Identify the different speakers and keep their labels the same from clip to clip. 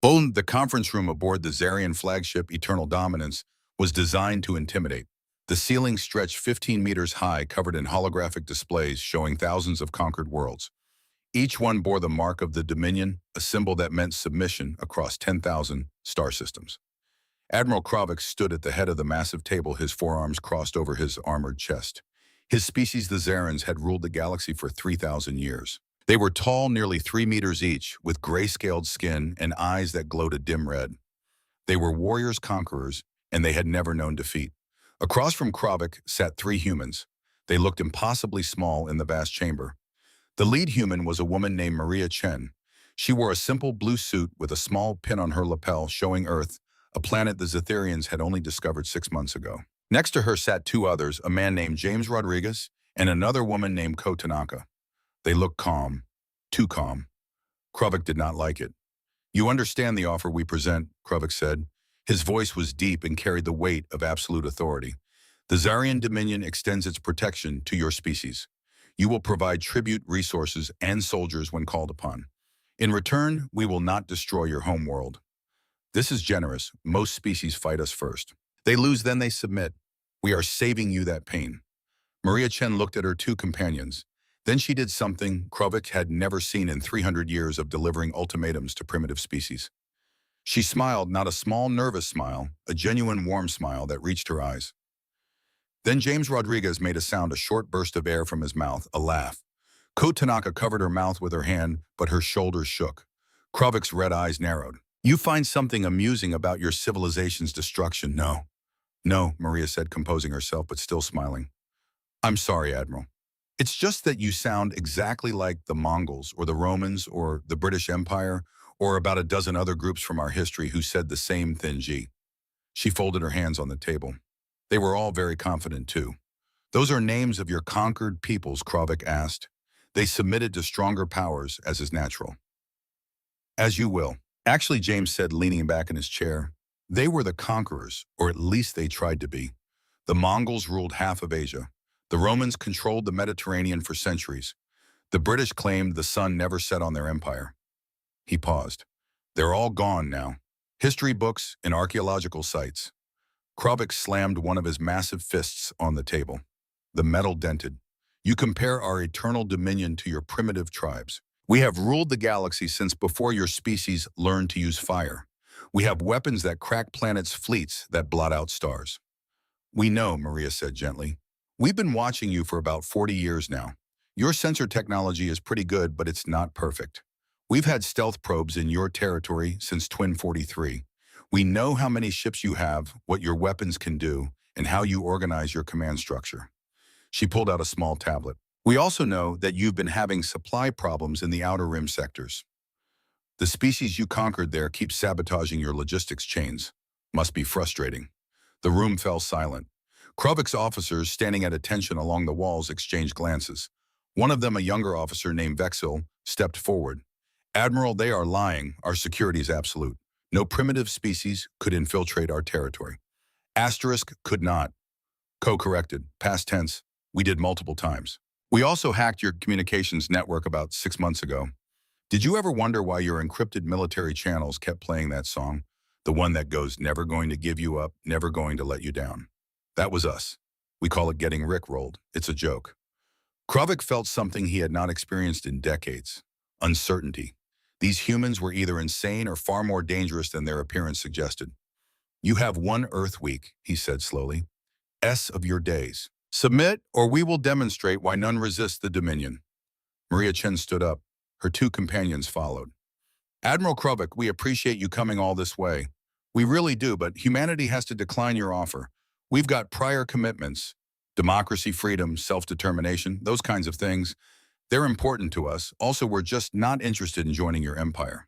Speaker 1: The conference room aboard the Zarian flagship Eternal Dominance was designed to intimidate. The ceiling stretched 15 meters high, covered in holographic displays showing thousands of conquered worlds. Each one bore the mark of the Dominion, a symbol that meant submission across 10,000 star systems. Admiral Kravik stood at the head of the massive table, his forearms crossed over his armored chest. His species, the Zarans, had ruled the galaxy for 3,000 years. They were tall, nearly 3 meters each, with gray-scaled skin and eyes that glowed a dim red. They were warriors-conquerors, and they had never known defeat. Across from Kravik sat 3 humans. They looked impossibly small in the vast chamber. The lead human was a woman named Maria Chen. She wore a simple blue suit with a small pin on her lapel showing Earth, a planet the Zetherians had only discovered 6 months ago. Next to her sat 2 others, a man named James Rodriguez and another woman named Ko Tanaka. They looked calm, too calm. Kravik did not like it. "You understand the offer we present," Kravik said. His voice was deep and carried the weight of absolute authority. "The Zarian Dominion extends its protection to your species. You will provide tribute, resources, and soldiers when called upon. In return, we will not destroy your home world. This is generous. Most species fight us first. They lose, then they submit. We are saving you that pain." Maria Chen looked at her 2 companions. Then she did something Kravik had never seen in 300 years of delivering ultimatums to primitive species. She smiled, not a small, nervous smile, a genuine, warm smile that reached her eyes. Then James Rodriguez made a sound, a short burst of air from his mouth, a laugh. Ko Tanaka covered her mouth with her hand, but her shoulders shook. Kravik's red eyes narrowed. "You find something amusing about your civilization's destruction?" "No." "No," Maria said, composing herself, but still smiling. "I'm sorry, Admiral. It's just that you sound exactly like the Mongols or the Romans or the British Empire or about a dozen other groups from our history who said the same thing." She folded her hands on the table. "They were all very confident too." "Those are names of your conquered peoples," Kravik asked. "They submitted to stronger powers, as is natural." "As you will." "Actually," James said, leaning back in his chair, "they were the conquerors, or at least they tried to be. The Mongols ruled half of Asia. The Romans controlled the Mediterranean for centuries. The British claimed the sun never set on their empire." He paused. "They're all gone now. History books and archaeological sites." Kravik slammed one of his massive fists on the table. The metal dented. "You compare our eternal dominion to your primitive tribes. We have ruled the galaxy since before your species learned to use fire. We have weapons that crack planets' fleets, that blot out stars." "We know," Maria said gently. "We've been watching you for about 40 years now. Your sensor technology is pretty good, but it's not perfect. We've had stealth probes in your territory since Twin 43. We know how many ships you have, what your weapons can do, and how you organize your command structure." She pulled out a small tablet. "We also know that you've been having supply problems in the Outer Rim sectors. The species you conquered there keeps sabotaging your logistics chains. Must be frustrating." The room fell silent. Kravik's officers, standing at attention along the walls, exchanged glances. One of them, a younger officer named Vexil, stepped forward. "Admiral, they are lying. Our security is absolute. No primitive species could infiltrate our territory." Asterisk could not. Co-corrected. Past tense. We did multiple times. "We also hacked your communications network about 6 months ago. Did you ever wonder why your encrypted military channels kept playing that song? The one that goes, 'Never going to give you up, never going to let you down.' That was us. We call it getting rickrolled. It's a joke." Kravik felt something he had not experienced in decades. Uncertainty. These humans were either insane or far more dangerous than their appearance suggested. "You have 1 Earth week," he said slowly. "S of your days. Submit, or we will demonstrate why none resist the Dominion." Maria Chen stood up. Her 2 companions followed. "Admiral Kravik, we appreciate you coming all this way. We really do, but humanity has to decline your offer. We've got prior commitments. Democracy, freedom, self-determination, those kinds of things. They're important to us. Also, we're just not interested in joining your empire."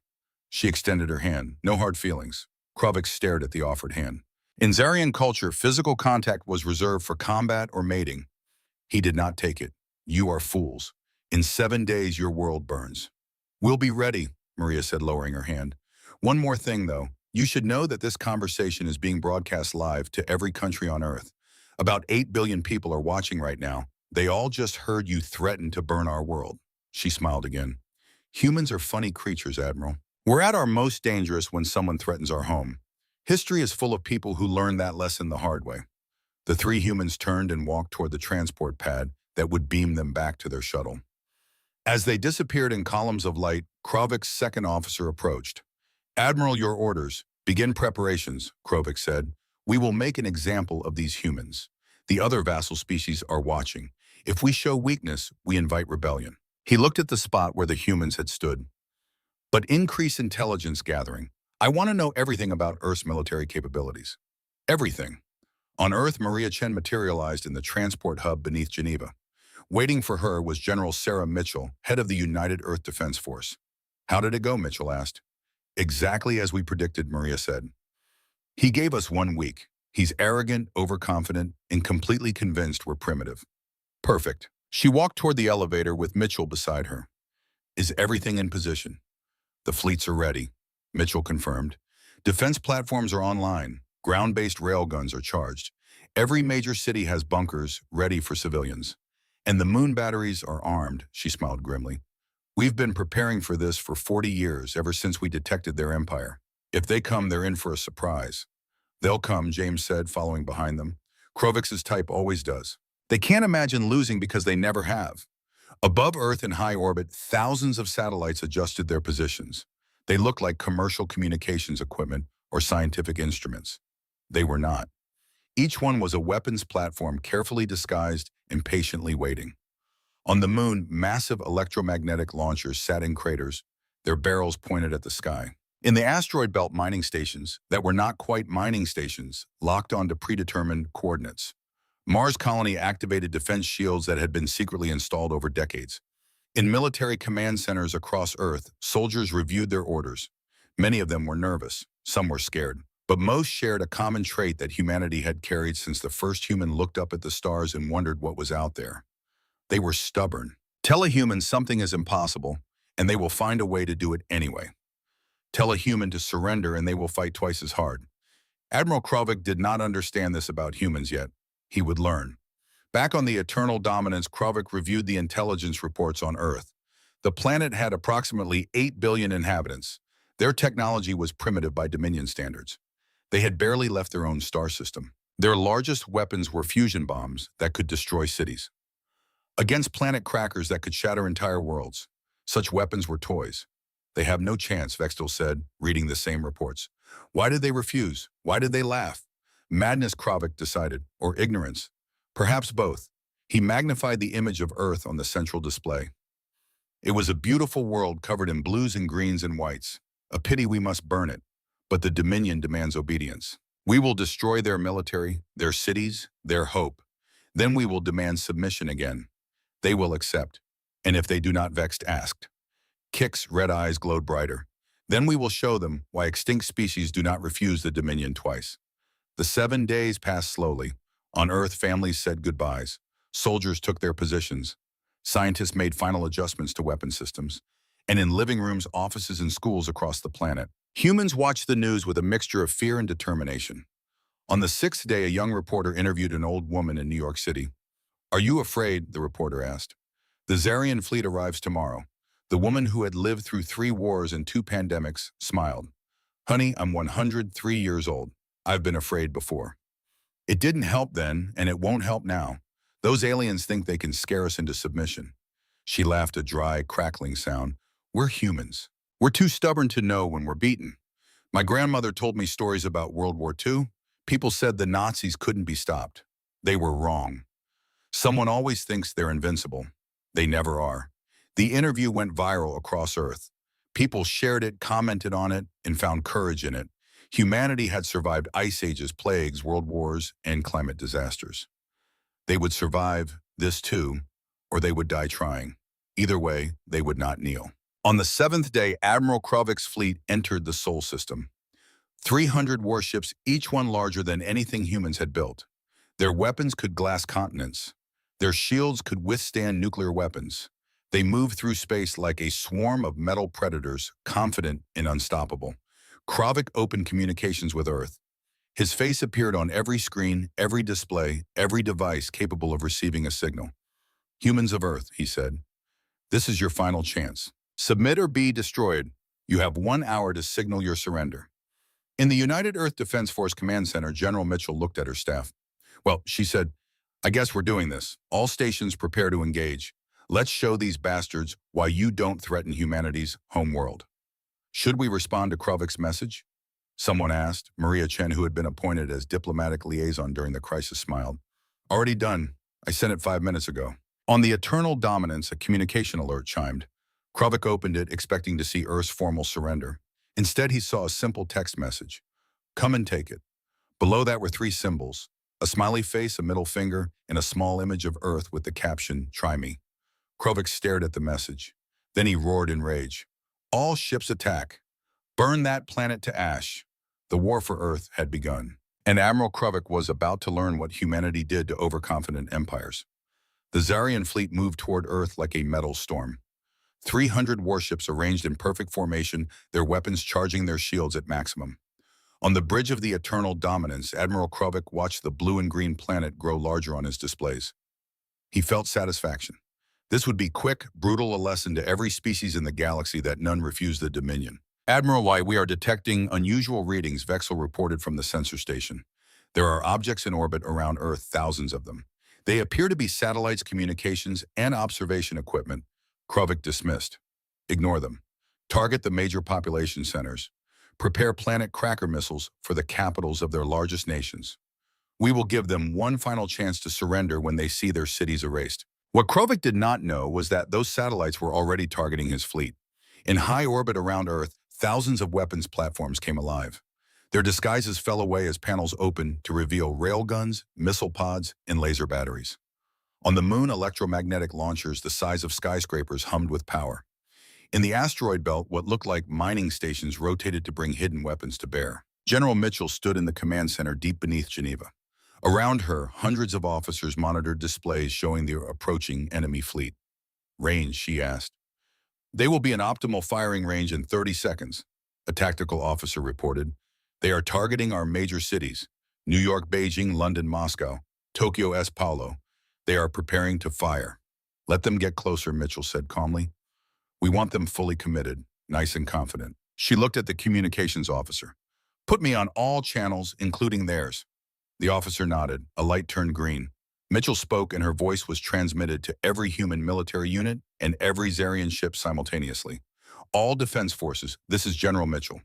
Speaker 1: She extended her hand. No hard feelings. Kravik stared at the offered hand. In Zarian culture, physical contact was reserved for combat or mating. He did not take it. "You are fools. In 7 days, your world burns." "We'll be ready," Maria said, lowering her hand. "One more thing, though. You should know that this conversation is being broadcast live to every country on Earth. About 8 billion people are watching right now. They all just heard you threaten to burn our world." She smiled again. "Humans are funny creatures, Admiral. We're at our most dangerous when someone threatens our home. History is full of people who learned that lesson the hard way. The three humans turned and walked toward the transport pad that would beam them back to their shuttle. As they disappeared in columns of light, Krovik's second officer approached. "Admiral, your orders. Begin preparations," Krovik said. "We will make an example of these humans. The other vassal species are watching. If we show weakness, we invite rebellion." He looked at the spot where the humans had stood. "But increase intelligence gathering. I want to know everything about Earth's military capabilities." Everything. On Earth, Maria Chen materialized in the transport hub beneath Geneva. Waiting for her was General Sarah Mitchell, head of the United Earth Defense Force. "How did it go?" Mitchell asked. "Exactly as we predicted," Maria said. "He gave us 1 week. He's arrogant, overconfident, and completely convinced we're primitive." "Perfect." She walked toward the elevator with Mitchell beside her. "Is everything in position?" "The fleets are ready," Mitchell confirmed. "Defense platforms are online. Ground-based railguns are charged. Every major city has bunkers ready for civilians. And the moon batteries are armed," she smiled grimly. "We've been preparing for this for 40 years, ever since we detected their empire. If they come, they're in for a surprise." "They'll come," James said, following behind them. "Krovik's type always does. They can't imagine losing because they never have." Above Earth in high orbit, thousands of satellites adjusted their positions. They looked like commercial communications equipment or scientific instruments. They were not. Each one was a weapons platform carefully disguised and patiently waiting. On the moon, massive electromagnetic launchers sat in craters, their barrels pointed at the sky. In the asteroid belt, mining stations that were not quite mining stations locked onto predetermined coordinates. Mars Colony activated defense shields that had been secretly installed over decades. In military command centers across Earth, soldiers reviewed their orders. Many of them were nervous, some were scared, but most shared a common trait that humanity had carried since the first human looked up at the stars and wondered what was out there. They were stubborn. Tell a human something is impossible, and they will find a way to do it anyway. Tell a human to surrender, and they will fight twice as hard. Admiral Krovik did not understand this about humans yet. He would learn. Back on the Eternal Dominance, Krovik reviewed the intelligence reports on Earth. The planet had approximately 8 billion inhabitants. Their technology was primitive by Dominion standards. They had barely left their own star system. Their largest weapons were fusion bombs that could destroy cities. Against planet crackers that could shatter entire worlds. Such weapons were toys. "They have no chance," Vextel said, reading the same reports. Why did they refuse? Why did they laugh? Madness, Krovik decided, or ignorance. Perhaps both. He magnified the image of Earth on the central display. It was a beautiful world covered in blues and greens and whites. A pity we must burn it. But the Dominion demands obedience. We will destroy their military, their cities, their hope. Then we will demand submission again. They will accept. And if they do not, Vexed asked. Kik's red eyes glowed brighter. Then we will show them why extinct species do not refuse the Dominion twice. The 7 days passed slowly. On Earth, families said goodbyes. Soldiers took their positions. Scientists made final adjustments to weapon systems. And in living rooms, offices, and schools across the planet, humans watched the news with a mixture of fear and determination. On the 6th day, a young reporter interviewed an old woman in New York City. "Are you afraid?" the reporter asked. "The Zarian fleet arrives tomorrow." The woman, who had lived through 3 wars and 2 pandemics, smiled. "Honey, I'm 103 years old. I've been afraid before. It didn't help then, and it won't help now. Those aliens think they can scare us into submission." She laughed, a dry, crackling sound. "We're humans. We're too stubborn to know when we're beaten. My grandmother told me stories about World War II. People said the Nazis couldn't be stopped. They were wrong. Someone always thinks they're invincible. They never are." The interview went viral across Earth. People shared it, commented on it, and found courage in it. Humanity had survived ice ages, plagues, world wars, and climate disasters. They would survive this too, or they would die trying. Either way, they would not kneel. On the 7th day, Admiral Krovik's fleet entered the Sol system. 300 warships, each one larger than anything humans had built. Their weapons could glass continents. Their shields could withstand nuclear weapons. They moved through space like a swarm of metal predators, confident and unstoppable. Krovik opened communications with Earth. His face appeared on every screen, every display, every device capable of receiving a signal. "Humans of Earth," he said, "this is your final chance. Submit or be destroyed. You have 1 hour to signal your surrender. In the United Earth Defense Force Command Center, General Mitchell looked at her staff. Well, she said, I guess we're doing this. All stations prepare to engage. Let's show these bastards why you don't threaten humanity's home world. Should we respond to Krovik's message? Someone asked. Maria Chen, who had been appointed as diplomatic liaison during the crisis, smiled. Already done. I sent it 5 minutes ago. On the eternal dominance, a communication alert chimed. Krovik opened it, expecting to see Earth's formal surrender. Instead, he saw a simple text message. Come and take it. Below that were 3 symbols, a smiley face, a middle finger, and a small image of Earth with the caption, Try me. Krovik stared at the message. Then he roared in rage. All ships attack. Burn that planet to ash. The war for Earth had begun. And Admiral Krovik was about to learn what humanity did to overconfident empires. The Zarian fleet moved toward Earth like a metal storm. 300 warships arranged in perfect formation, their weapons charging their shields at maximum. On the bridge of the Eternal Dominance, Admiral Krovik watched the blue and green planet grow larger on his displays. He felt satisfaction. This would be quick, brutal, a lesson to every species in the galaxy that none refuse the dominion. Admiral, why we are detecting unusual readings, Vexel reported from the sensor station. There are objects in orbit around Earth, thousands of them. They appear to be satellites, communications, and observation equipment. Krovik dismissed. Ignore them. Target the major population centers. Prepare planet cracker missiles for the capitals of their largest nations. We will give them one final chance to surrender when they see their cities erased. What Krovik did not know was that those satellites were already targeting his fleet. In high orbit around Earth, thousands of weapons platforms came alive. Their disguises fell away as panels opened to reveal railguns, missile pods, and laser batteries. On the moon, electromagnetic launchers the size of skyscrapers hummed with power. In the asteroid belt, what looked like mining stations rotated to bring hidden weapons to bear. General Mitchell stood in the command center deep beneath Geneva. Around her, hundreds of officers monitored displays showing the approaching enemy fleet. Range, she asked. They will be an optimal firing range in 30 seconds, a tactical officer reported. They are targeting our major cities, New York, Beijing, London, Moscow, Tokyo, Sao Paulo. They are preparing to fire. Let them get closer, Mitchell said calmly. We want them fully committed, nice and confident. She looked at the communications officer. Put me on all channels, including theirs. The officer nodded. A light turned green. Mitchell spoke and her voice was transmitted to every human military unit and every Zarian ship simultaneously. All defense forces, this is General Mitchell.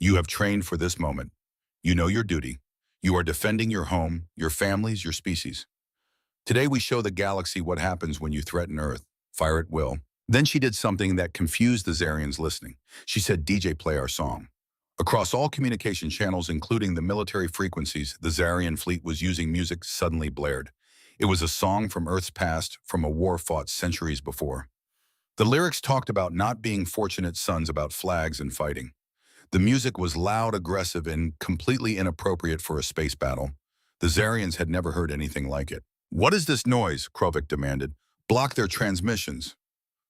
Speaker 1: You have trained for this moment. You know your duty. You are defending your home, your families, your species. Today we show the galaxy what happens when you threaten Earth. Fire at will. Then she did something that confused the Zarians listening. She said, DJ, play our song. Across all communication channels, including the military frequencies the Zarian fleet was using, music suddenly blared. It was a song from Earth's past, from a war fought centuries before. The lyrics talked about not being fortunate sons, about flags and fighting. The music was loud, aggressive, and completely inappropriate for a space battle. The Zarians had never heard anything like it. What is this noise? Krovik demanded. Block their transmissions.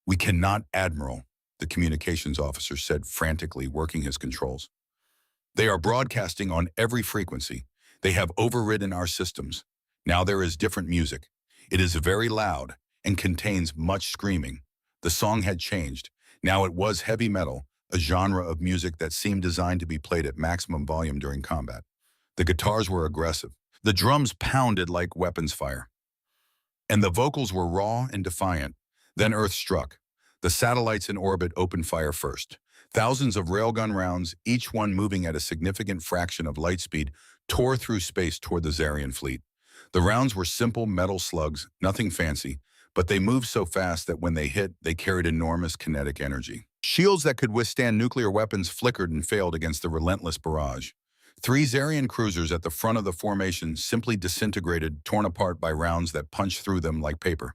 Speaker 1: We cannot, Admiral, the communications officer said frantically, working his controls. They are broadcasting on every frequency. They have overridden our systems. Now there is different music. It is very loud and contains much screaming. The song had changed. Now it was heavy metal, a genre of music that seemed designed to be played at maximum volume during combat. The guitars were aggressive. The drums pounded like weapons fire. And the vocals were raw and defiant. Then Earth struck. The satellites in orbit opened fire first. Thousands of railgun rounds, each one moving at a significant fraction of light speed, tore through space toward the Zarian fleet. The rounds were simple metal slugs, nothing fancy, but they moved so fast that when they hit, they carried enormous kinetic energy. Shields that could withstand nuclear weapons flickered and failed against the relentless barrage. 3 Zarian cruisers at the front of the formation simply disintegrated, torn apart by rounds that punched through them like paper.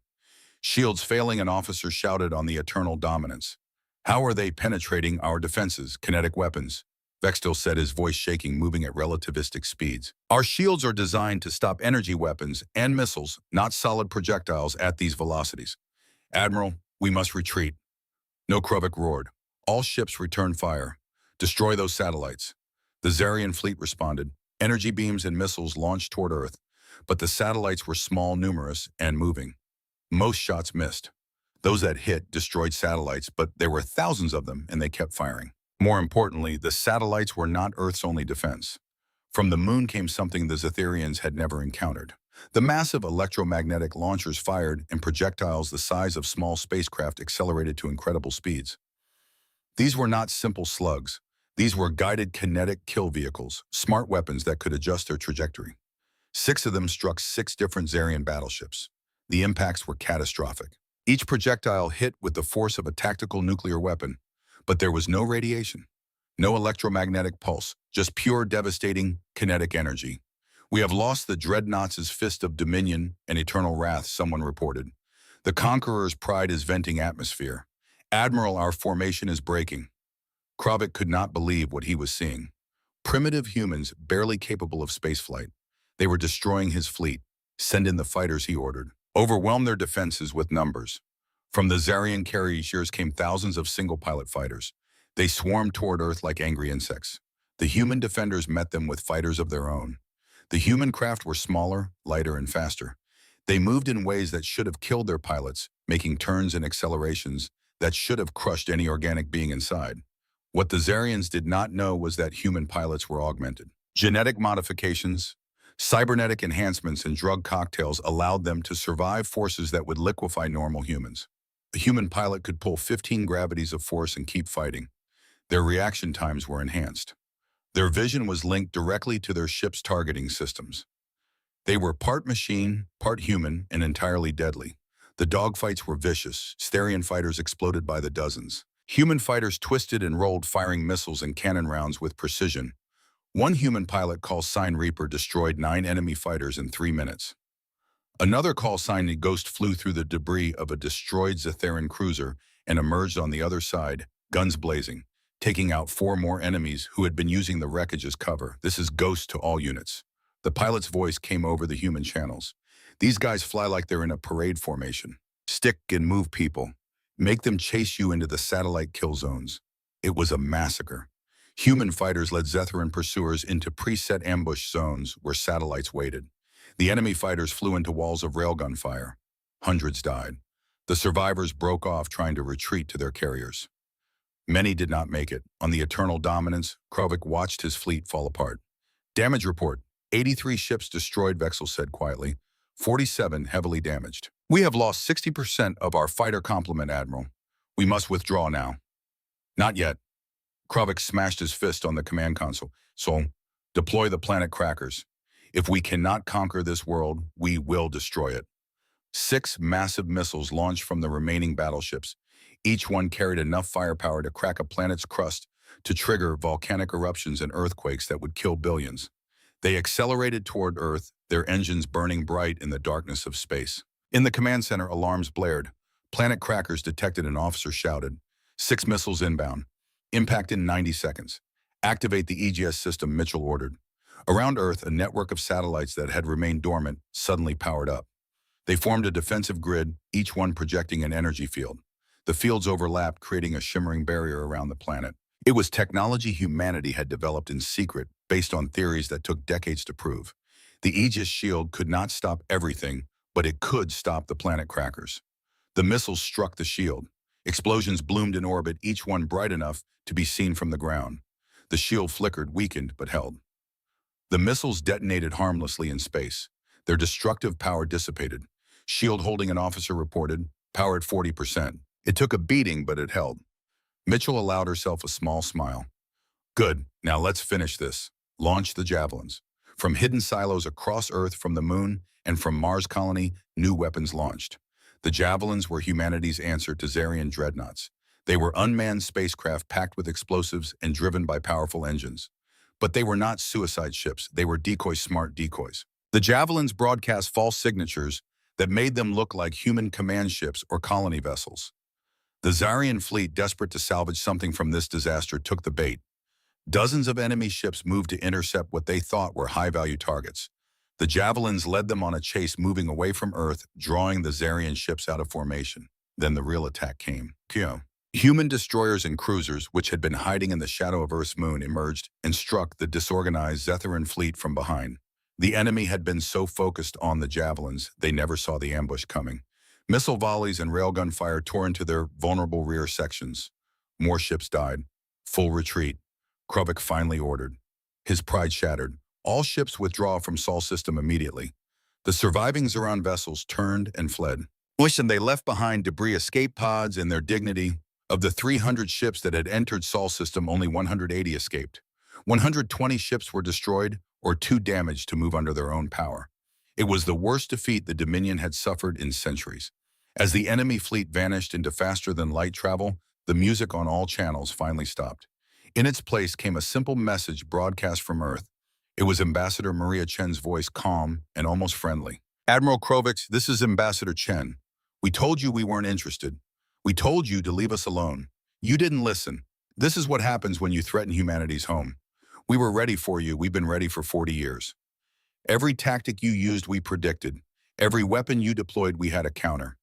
Speaker 1: Shields failing, an officer shouted on the Eternal Dominance. How are they penetrating our defenses? Kinetic weapons. Vextil said, his voice shaking, moving at relativistic speeds. Our shields are designed to stop energy weapons and missiles, not solid projectiles at these velocities. Admiral, we must retreat. No, Krovik roared. All ships return fire. Destroy those satellites. The Zarian fleet responded. Energy beams and missiles launched toward Earth, but the satellites were small, numerous, and moving. Most shots missed. Those that hit destroyed satellites, but there were thousands of them, and they kept firing. More importantly, the satellites were not Earth's only defense. From the moon came something the Zetherians had never encountered. The massive electromagnetic launchers fired, and projectiles the size of small spacecraft accelerated to incredible speeds. These were not simple slugs. These were guided kinetic kill vehicles, smart weapons that could adjust their trajectory. 6 of them struck 6 different Zarian battleships. The impacts were catastrophic. Each projectile hit with the force of a tactical nuclear weapon, but there was no radiation, no electromagnetic pulse, just pure devastating kinetic energy. "We have lost the Dreadnoughts' fist of dominion and eternal wrath," someone reported. "The Conqueror's pride is venting atmosphere. Admiral, our formation is breaking." Kravik could not believe what he was seeing. Primitive humans, barely capable of spaceflight. They were destroying his fleet. Send in the fighters, he ordered. Overwhelm their defenses with numbers. From the Zarian carriers came thousands of single-pilot fighters. They swarmed toward Earth like angry insects. The human defenders met them with fighters of their own. The human craft were smaller, lighter, and faster. They moved in ways that should have killed their pilots, making turns and accelerations that should have crushed any organic being inside. What the Zarians did not know was that human pilots were augmented. Genetic modifications, cybernetic enhancements, and drug cocktails allowed them to survive forces that would liquefy normal humans. A human pilot could pull 15 gravities of force and keep fighting. Their reaction times were enhanced. Their vision was linked directly to their ship's targeting systems. They were part machine, part human, and entirely deadly. The dogfights were vicious. Zarian fighters exploded by the dozens. Human fighters twisted and rolled, firing missiles and cannon rounds with precision. One human pilot, call sign Reaper, destroyed 9 enemy fighters in 3 minutes. Another, call sign Ghost, flew through the debris of a destroyed Zetheran cruiser and emerged on the other side, guns blazing, taking out 4 more enemies who had been using the wreckage as cover. "This is Ghost to all units." The pilot's voice came over the human channels. "These guys fly like they're in a parade formation. Stick and move people. Make them chase you into the satellite kill zones." It was a massacre. Human fighters led Zetheran pursuers into preset ambush zones where satellites waited. The enemy fighters flew into walls of railgun fire. Hundreds died. The survivors broke off, trying to retreat to their carriers. Many did not make it. On the Eternal Dominance, Kravik watched his fleet fall apart. "Damage report. 83 ships destroyed," Vexel said quietly. 47 heavily damaged. "We have lost 60% of our fighter complement, Admiral. We must withdraw now." "Not yet." Kravik smashed his fist on the command console. "So, deploy the planet crackers. If we cannot conquer this world, we will destroy it." 6 massive missiles launched from the remaining battleships. Each one carried enough firepower to crack a planet's crust, to trigger volcanic eruptions and earthquakes that would kill billions. They accelerated toward Earth, their engines burning bright in the darkness of space. In the command center, alarms blared. Planet crackers detected, an officer shouted. 6 missiles inbound. Impact in 90 seconds. Activate the EGS system, Mitchell ordered. Around Earth, a network of satellites that had remained dormant suddenly powered up. They formed a defensive grid, each one projecting an energy field. The fields overlapped, creating a shimmering barrier around the planet. It was technology humanity had developed in secret, based on theories that took decades to prove. The Aegis shield could not stop everything, but it could stop the planet crackers. The missiles struck the shield. Explosions bloomed in orbit, each one bright enough to be seen from the ground. The shield flickered, weakened, but held. The missiles detonated harmlessly in space. Their destructive power dissipated. Shield holding an officer reported, power at 40%. It took a beating, but it held. Mitchell allowed herself a small smile. "Good, now let's finish this." Launch the javelins. From hidden silos across Earth, from the moon, and from Mars colony, new weapons launched. The javelins were humanity's answer to Zarian dreadnoughts. They were unmanned spacecraft packed with explosives and driven by powerful engines. But they were not suicide ships, they were smart decoys. The javelins broadcast false signatures that made them look like human command ships or colony vessels. The Zarian fleet, desperate to salvage something from this disaster, took the bait. Dozens of enemy ships moved to intercept what they thought were high-value targets. The javelins led them on a chase, moving away from Earth, drawing the Zarian ships out of formation. Then the real attack came. Human destroyers and cruisers, which had been hiding in the shadow of Earth's moon, emerged and struck the disorganized Zetheran fleet from behind. The enemy had been so focused on the javelins, they never saw the ambush coming. Missile volleys and railgun fire tore into their vulnerable rear sections. More ships died. Full retreat, Kruvik finally ordered. His pride shattered. All ships withdraw from Sol system immediately. The surviving Zeron vessels turned and fled. Listen, they left behind debris escape pods and their dignity. Of the 300 ships that had entered Sol system, only 180 escaped. 120 ships were destroyed or too damaged to move under their own power. It was the worst defeat the Dominion had suffered in centuries. As the enemy fleet vanished into faster-than-light travel, the music on all channels finally stopped. In its place came a simple message broadcast from Earth. It was Ambassador Maria Chen's voice, calm and almost friendly. Admiral Krovix, this is Ambassador Chen. We told you we weren't interested. We told you to leave us alone. You didn't listen. This is what happens when you threaten humanity's home. We were ready for you. We've been ready for 40 years. Every tactic you used, we predicted. Every weapon you deployed, we had a counter.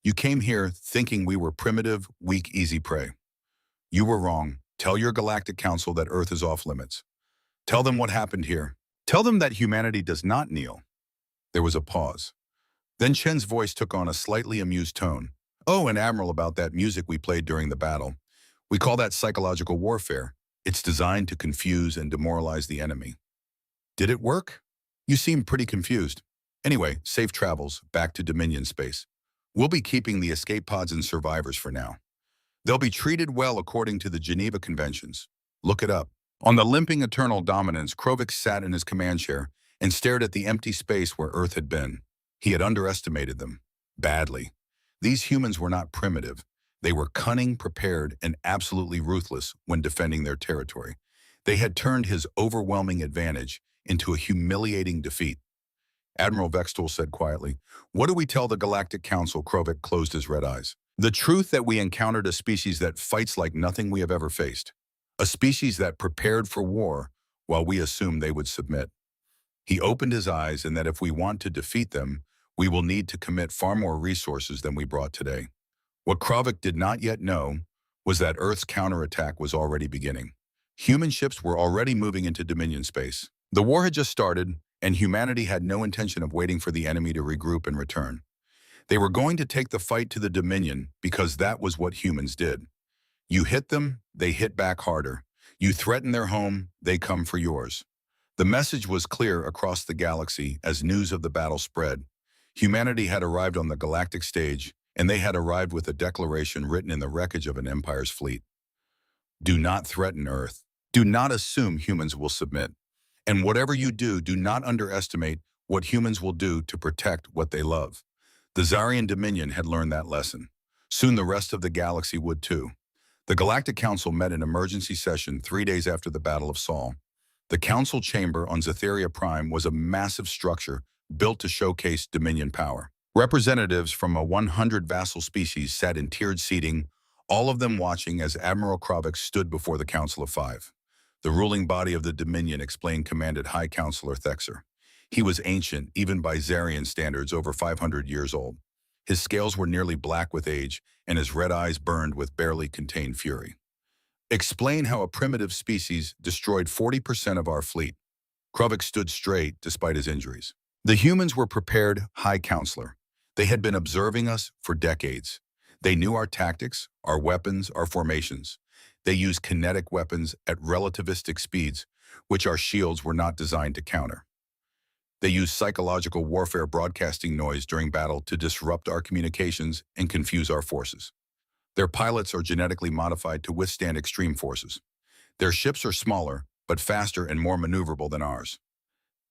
Speaker 1: You came here thinking we were primitive, weak, easy prey. You were wrong. Tell your Galactic Council that Earth is off limits. Tell them what happened here. Tell them that humanity does not kneel. There was a pause. Then Chen's voice took on a slightly amused tone. Oh, and Admiral, about that music we played during the battle. We call that psychological warfare. It's designed to confuse and demoralize the enemy. Did it work? You seem pretty confused. Anyway, safe travels back to Dominion space. We'll be keeping the escape pods and survivors for now. They'll be treated well according to the Geneva Conventions. Look it up. On the limping Eternal Dominance, Krovik sat in his command chair and stared at the empty space where Earth had been. He had underestimated them. Badly. These humans were not primitive. They were cunning, prepared, and absolutely ruthless when defending their territory. They had turned his overwhelming advantage into a humiliating defeat. Admiral Vextol said quietly, "What do we tell the Galactic Council?" Krovik closed his red eyes. "The truth that we encountered a species that fights like nothing we have ever faced. A species that prepared for war while we assumed they would submit." He opened his eyes, and that if we want to defeat them, we will need to commit far more resources than we brought today. What Krovik did not yet know was that Earth's counterattack was already beginning. Human ships were already moving into Dominion space. The war had just started, and humanity had no intention of waiting for the enemy to regroup and return. They were going to take the fight to the Dominion because that was what humans did. You hit them, they hit back harder. You threaten their home, they come for yours. The message was clear across the galaxy as news of the battle spread. Humanity had arrived on the galactic stage, and they had arrived with a declaration written in the wreckage of an empire's fleet. Do not threaten Earth. Do not assume humans will submit. And whatever you do, do not underestimate what humans will do to protect what they love. The Zarian Dominion had learned that lesson. Soon the rest of the galaxy would too. The Galactic Council met in emergency session 3 days after the Battle of Sol. The Council Chamber on Zetheria Prime was a massive structure built to showcase Dominion power. Representatives from a 100 vassal species sat in tiered seating, all of them watching as Admiral Krovik stood before the Council of Five. The ruling body of the Dominion, explained, commanded High Counselor Thexer. He was ancient, even by Zarian standards, over 500 years old. His scales were nearly black with age, and his red eyes burned with barely contained fury. Explain how a primitive species destroyed 40% of our fleet. Krovik stood straight despite his injuries. The humans were prepared, High Counselor. They had been observing us for decades. They knew our tactics, our weapons, our formations. They used kinetic weapons at relativistic speeds, which our shields were not designed to counter. They used psychological warfare, broadcasting noise during battle to disrupt our communications and confuse our forces. Their pilots are genetically modified to withstand extreme forces. Their ships are smaller, but faster and more maneuverable than ours.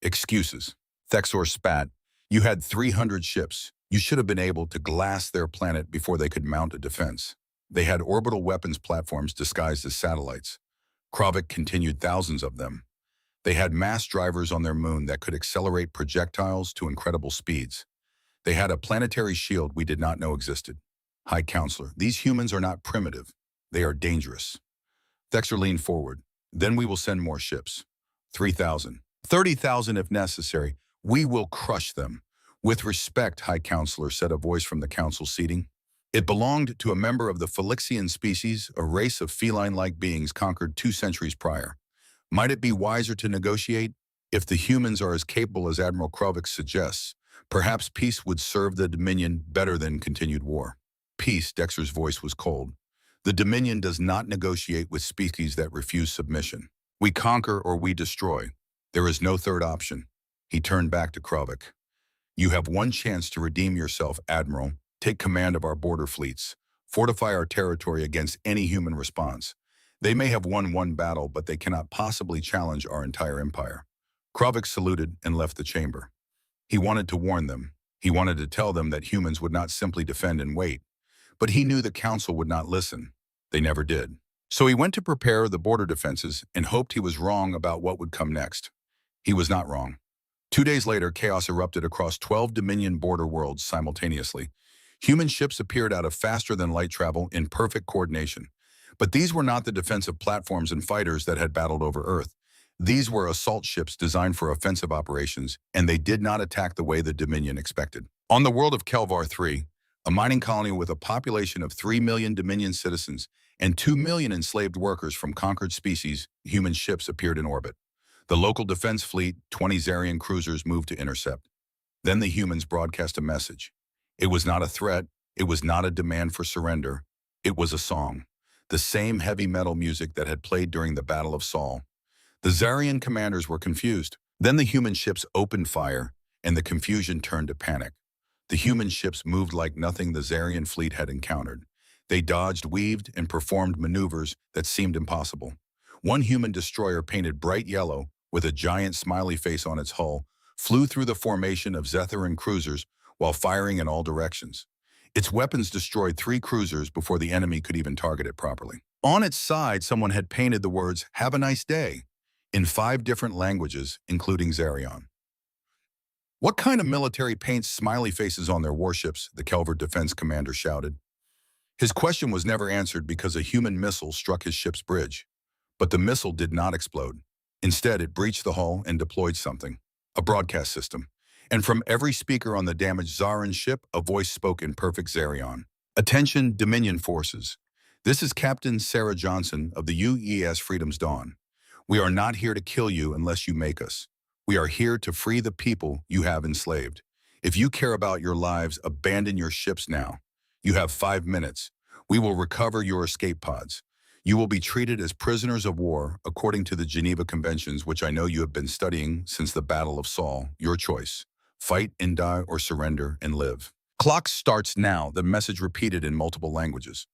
Speaker 1: Excuses. Thexor spat. You had 300 ships. You should have been able to glass their planet before they could mount a defense. They had orbital weapons platforms disguised as satellites. Krovik continued, thousands of them. They had mass drivers on their moon that could accelerate projectiles to incredible speeds. They had a planetary shield we did not know existed. High Counselor, these humans are not primitive. They are dangerous. Thexer leaned forward. Then we will send more ships. 3,000. 30,000 if necessary. We will crush them. With respect, High Counselor, said a voice from the council seating. It belonged to a member of the Phylixian species, a race of feline-like beings conquered 2 centuries prior. Might it be wiser to negotiate? If the humans are as capable as Admiral Krovik suggests, perhaps peace would serve the Dominion better than continued war. Peace, Dexter's voice was cold. The Dominion does not negotiate with species that refuse submission. We conquer or we destroy. There is no third option. He turned back to Kravik. You have one chance to redeem yourself, Admiral. Take command of our border fleets. Fortify our territory against any human response. They may have won one battle, but they cannot possibly challenge our entire empire. Kravik saluted and left the chamber. He wanted to warn them. He wanted to tell them that humans would not simply defend and wait. But he knew the council would not listen. They never did. So he went to prepare the border defenses and hoped he was wrong about what would come next. He was not wrong. 2 days later, chaos erupted across 12 Dominion border worlds simultaneously. Human ships appeared out of faster-than-light travel in perfect coordination. But these were not the defensive platforms and fighters that had battled over Earth. These were assault ships designed for offensive operations, and they did not attack the way the Dominion expected. On the world of Kelvar 3, a mining colony with a population of 3 million Dominion citizens and 2 million enslaved workers from conquered species, human ships appeared in orbit. The local defense fleet, 20 Zarian cruisers, moved to intercept. Then the humans broadcast a message. It was not a threat. It was not a demand for surrender. It was a song. The same heavy metal music that had played during the Battle of Saul. The Zarian commanders were confused. Then the human ships opened fire, and the confusion turned to panic. The human ships moved like nothing the Zarian fleet had encountered. They dodged, weaved, and performed maneuvers that seemed impossible. One human destroyer painted bright yellow, with a giant smiley face on its hull, flew through the formation of Zetharan cruisers while firing in all directions. Its weapons destroyed 3 cruisers before the enemy could even target it properly. On its side, someone had painted the words, "Have a nice day," in 5 different languages, including Zarion. What kind of military paints smiley faces on their warships? The Kelvar defense commander shouted. His question was never answered because a human missile struck his ship's bridge. But the missile did not explode. Instead, it breached the hull and deployed something, a broadcast system. And from every speaker on the damaged Zaran ship, a voice spoke in perfect Zarion. Attention, Dominion forces. This is Captain Sarah Johnson of the UES Freedom's Dawn. We are not here to kill you unless you make us. We are here to free the people you have enslaved. If you care about your lives, abandon your ships now. You have 5 minutes. We will recover your escape pods. You will be treated as prisoners of war according to the Geneva Conventions, which I know you have been studying since the Battle of Saul. Your choice. Fight and die or surrender and live. Clock starts now, the message repeated in multiple languages.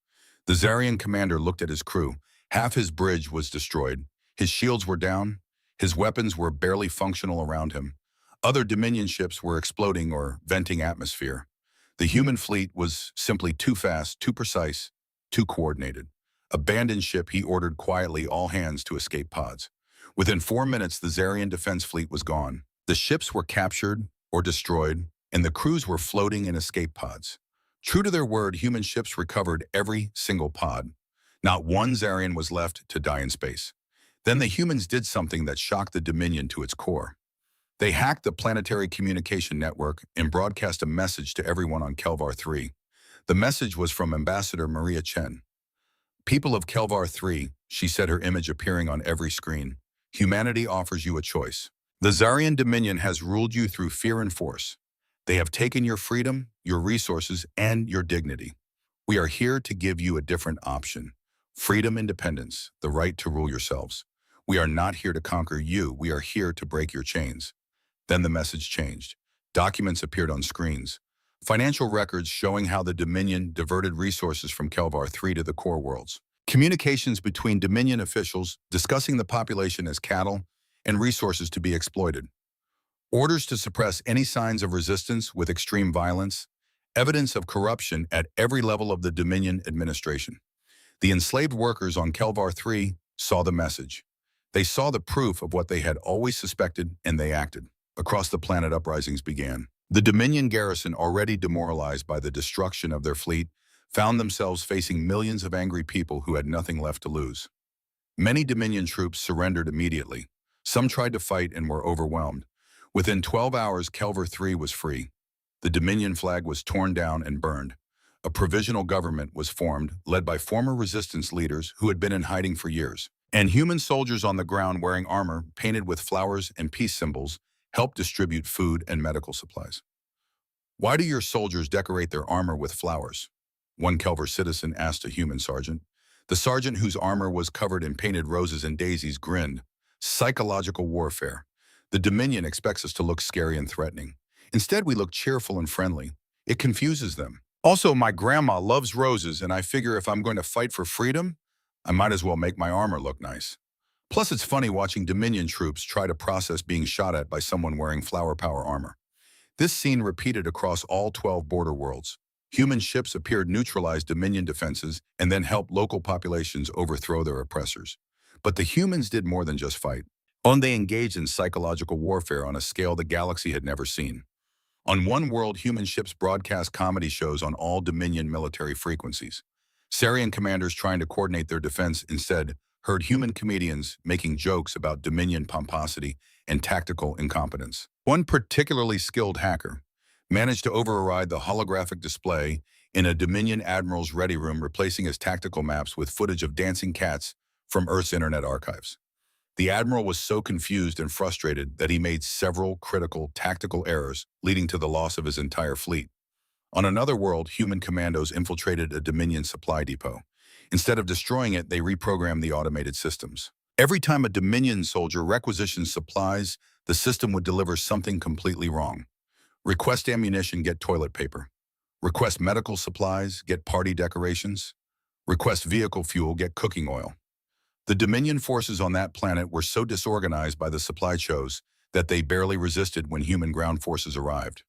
Speaker 1: The Zarian commander looked at his crew. Half his bridge was destroyed. His shields were down. His weapons were barely functional around him. Other Dominion ships were exploding or venting atmosphere. The human fleet was simply too fast, too precise, too coordinated. Abandon ship, he ordered quietly, all hands to escape pods. Within 4 minutes, the Zarian defense fleet was gone. The ships were captured or destroyed, and the crews were floating in escape pods. True to their word, human ships recovered every single pod. Not one Zarian was left to die in space. Then the humans did something that shocked the Dominion to its core. They hacked the planetary communication network and broadcast a message to everyone on Kelvar 3. The message was from Ambassador Maria Chen. People of Kelvar 3, she said, her image appearing on every screen. Humanity offers you a choice. The Zarian Dominion has ruled you through fear and force. They have taken your freedom, your resources, and your dignity. We are here to give you a different option. Freedom, independence, the right to rule yourselves. We are not here to conquer you. We are here to break your chains. Then the message changed. Documents appeared on screens. Financial records showing how the Dominion diverted resources from Kelvar 3 to the core worlds. Communications between Dominion officials discussing the population as cattle and resources to be exploited. Orders to suppress any signs of resistance with extreme violence. Evidence of corruption at every level of the Dominion administration. The enslaved workers on Kelvar 3 saw the message. They saw the proof of what they had always suspected, and they acted. Across the planet, uprisings began. The Dominion garrison, already demoralized by the destruction of their fleet, found themselves facing millions of angry people who had nothing left to lose. Many Dominion troops surrendered immediately. Some tried to fight and were overwhelmed. Within 12 hours, Kelvar 3 was free. The Dominion flag was torn down and burned. A provisional government was formed, led by former resistance leaders who had been in hiding for years. And human soldiers on the ground wearing armor painted with flowers and peace symbols helped distribute food and medical supplies. Why do your soldiers decorate their armor with flowers? One Kelvar citizen asked a human sergeant. The sergeant, whose armor was covered in painted roses and daisies, grinned. Psychological warfare. The Dominion expects us to look scary and threatening. Instead, we look cheerful and friendly. It confuses them. Also, my grandma loves roses, and I figure if I'm going to fight for freedom, I might as well make my armor look nice. Plus, it's funny watching Dominion troops try to process being shot at by someone wearing flower power armor. This scene repeated across all 12 border worlds. Human ships appeared neutralize Dominion defenses and then helped local populations overthrow their oppressors. But the humans did more than just fight. They engaged in psychological warfare on a scale the galaxy had never seen. On one world, human ships broadcast comedy shows on all Dominion military frequencies. Sarian commanders trying to coordinate their defense instead heard human comedians making jokes about Dominion pomposity and tactical incompetence. One particularly skilled hacker managed to override the holographic display in a Dominion admiral's ready room, replacing his tactical maps with footage of dancing cats from Earth's internet archives. The admiral was so confused and frustrated that he made several critical tactical errors, leading to the loss of his entire fleet. On another world, human commandos infiltrated a Dominion supply depot. Instead of destroying it, they reprogrammed the automated systems. Every time a Dominion soldier requisitioned supplies, the system would deliver something completely wrong. Request ammunition, get toilet paper. Request medical supplies, get party decorations. Request vehicle fuel, get cooking oil. The Dominion forces on that planet were so disorganized by the supply shows that they barely resisted when human ground forces arrived.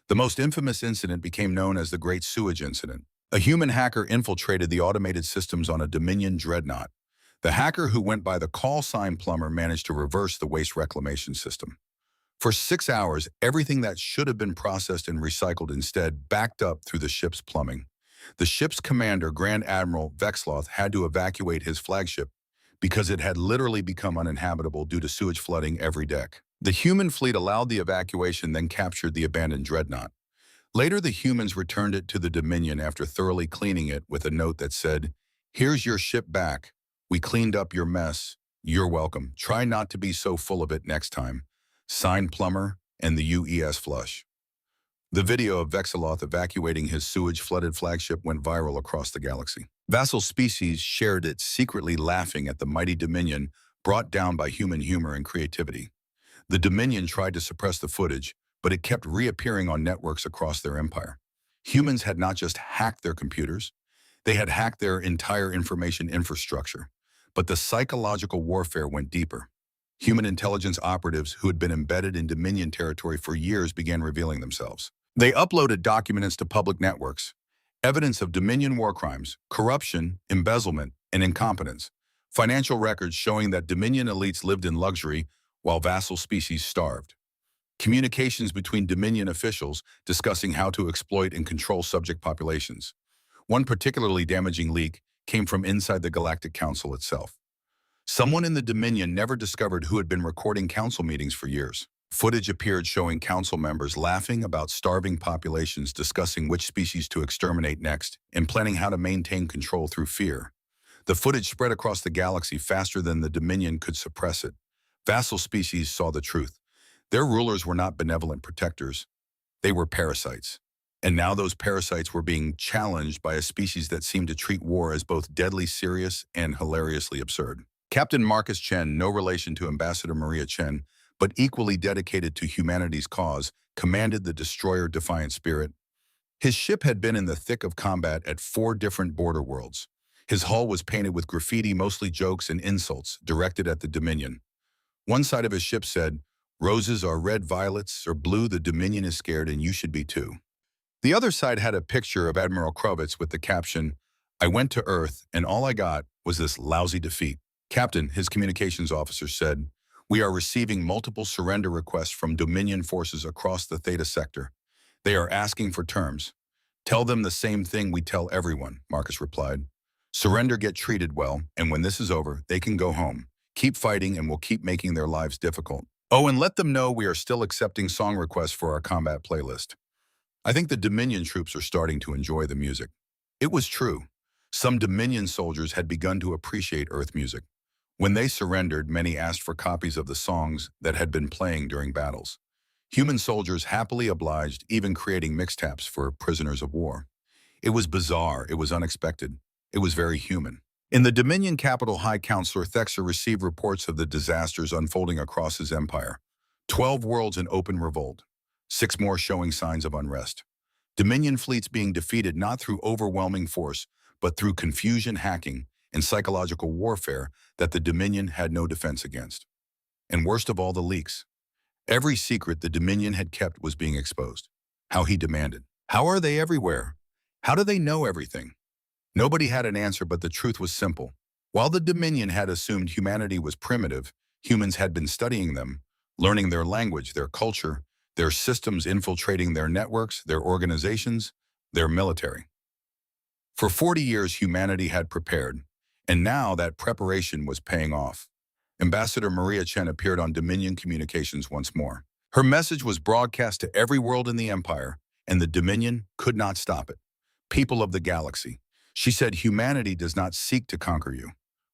Speaker 1: The most infamous incident became known as the Great Sewage Incident. A human hacker infiltrated the automated systems on a Dominion dreadnought. The hacker, who went by the call sign Plumber, managed to reverse the waste reclamation system. For 6 hours, everything that should have been processed and recycled instead backed up through the ship's plumbing. The ship's commander, Grand Admiral Vexloth, had to evacuate his flagship because it had literally become uninhabitable due to sewage flooding every deck. The human fleet allowed the evacuation, then captured the abandoned dreadnought. Later, the humans returned it to the Dominion after thoroughly cleaning it with a note that said, "Here's your ship back. We cleaned up your mess. You're welcome. Try not to be so full of it next time. Signed, Plumber and the UES Flush." The video of Vexloth evacuating his sewage-flooded flagship went viral across the galaxy. Vassal species shared it, secretly laughing at the mighty Dominion brought down by human humor and creativity. The Dominion tried to suppress the footage, but it kept reappearing on networks across their empire. Humans had not just hacked their computers, they had hacked their entire information infrastructure. But the psychological warfare went deeper. Human intelligence operatives who had been embedded in Dominion territory for years began revealing themselves. They uploaded documents to public networks, evidence of Dominion war crimes, corruption, embezzlement, and incompetence, financial records showing that Dominion elites lived in luxury while vassal species starved, communications between Dominion officials discussing how to exploit and control subject populations. One particularly damaging leak came from inside the Galactic Council itself. Someone in the Dominion never discovered who had been recording council meetings for years. Footage appeared showing council members laughing about starving populations, discussing which species to exterminate next, and planning how to maintain control through fear. The footage spread across the galaxy faster than the Dominion could suppress it. Vassal species saw the truth. Their rulers were not benevolent protectors. They were parasites. And now those parasites were being challenged by a species that seemed to treat war as both deadly serious and hilariously absurd. Captain Marcus Chen, no relation to Ambassador Maria Chen, but equally dedicated to humanity's cause, commanded the destroyer Defiant Spirit. His ship had been in the thick of combat at 4 different border worlds. His hull was painted with graffiti, mostly jokes and insults, directed at the Dominion. One side of his ship said, "Roses are red, violets are blue, the Dominion is scared and you should be too." The other side had a picture of Admiral Krovitz with the caption, "I went to Earth and all I got was this lousy defeat." "Captain," his communications officer said, "we are receiving multiple surrender requests from Dominion forces across the Theta sector. They are asking for terms." "Tell them the same thing we tell everyone," Marcus replied. "Surrender, get treated well, and when this is over, they can go home. Keep fighting and we'll keep making their lives difficult. Oh, and let them know we are still accepting song requests for our combat playlist." I think the Dominion troops are starting to enjoy the music. It was true. Some Dominion soldiers had begun to appreciate Earth music. When they surrendered, many asked for copies of the songs that had been playing during battles. Human soldiers happily obliged, even creating mixtapes for prisoners of war. It was bizarre, it was unexpected, it was very human. In the Dominion capital, High Counselor Thexor received reports of the disasters unfolding across his empire. 12 worlds in open revolt, 6 more showing signs of unrest. Dominion fleets being defeated not through overwhelming force, but through confusion, hacking, and psychological warfare that the Dominion had no defense against. And worst of all, the leaks. Every secret the Dominion had kept was being exposed. How he demanded. How are they everywhere? How do they know everything? Nobody had an answer, but the truth was simple. While the Dominion had assumed humanity was primitive, humans had been studying them, learning their language, their culture, their systems, infiltrating their networks, their organizations, their military. For 40 years, humanity had prepared, and now that preparation was paying off. Ambassador Maria Chen appeared on Dominion Communications once more. Her message was broadcast to every world in the Empire, and the Dominion could not stop it. People of the galaxy, she said, humanity does not seek to conquer you.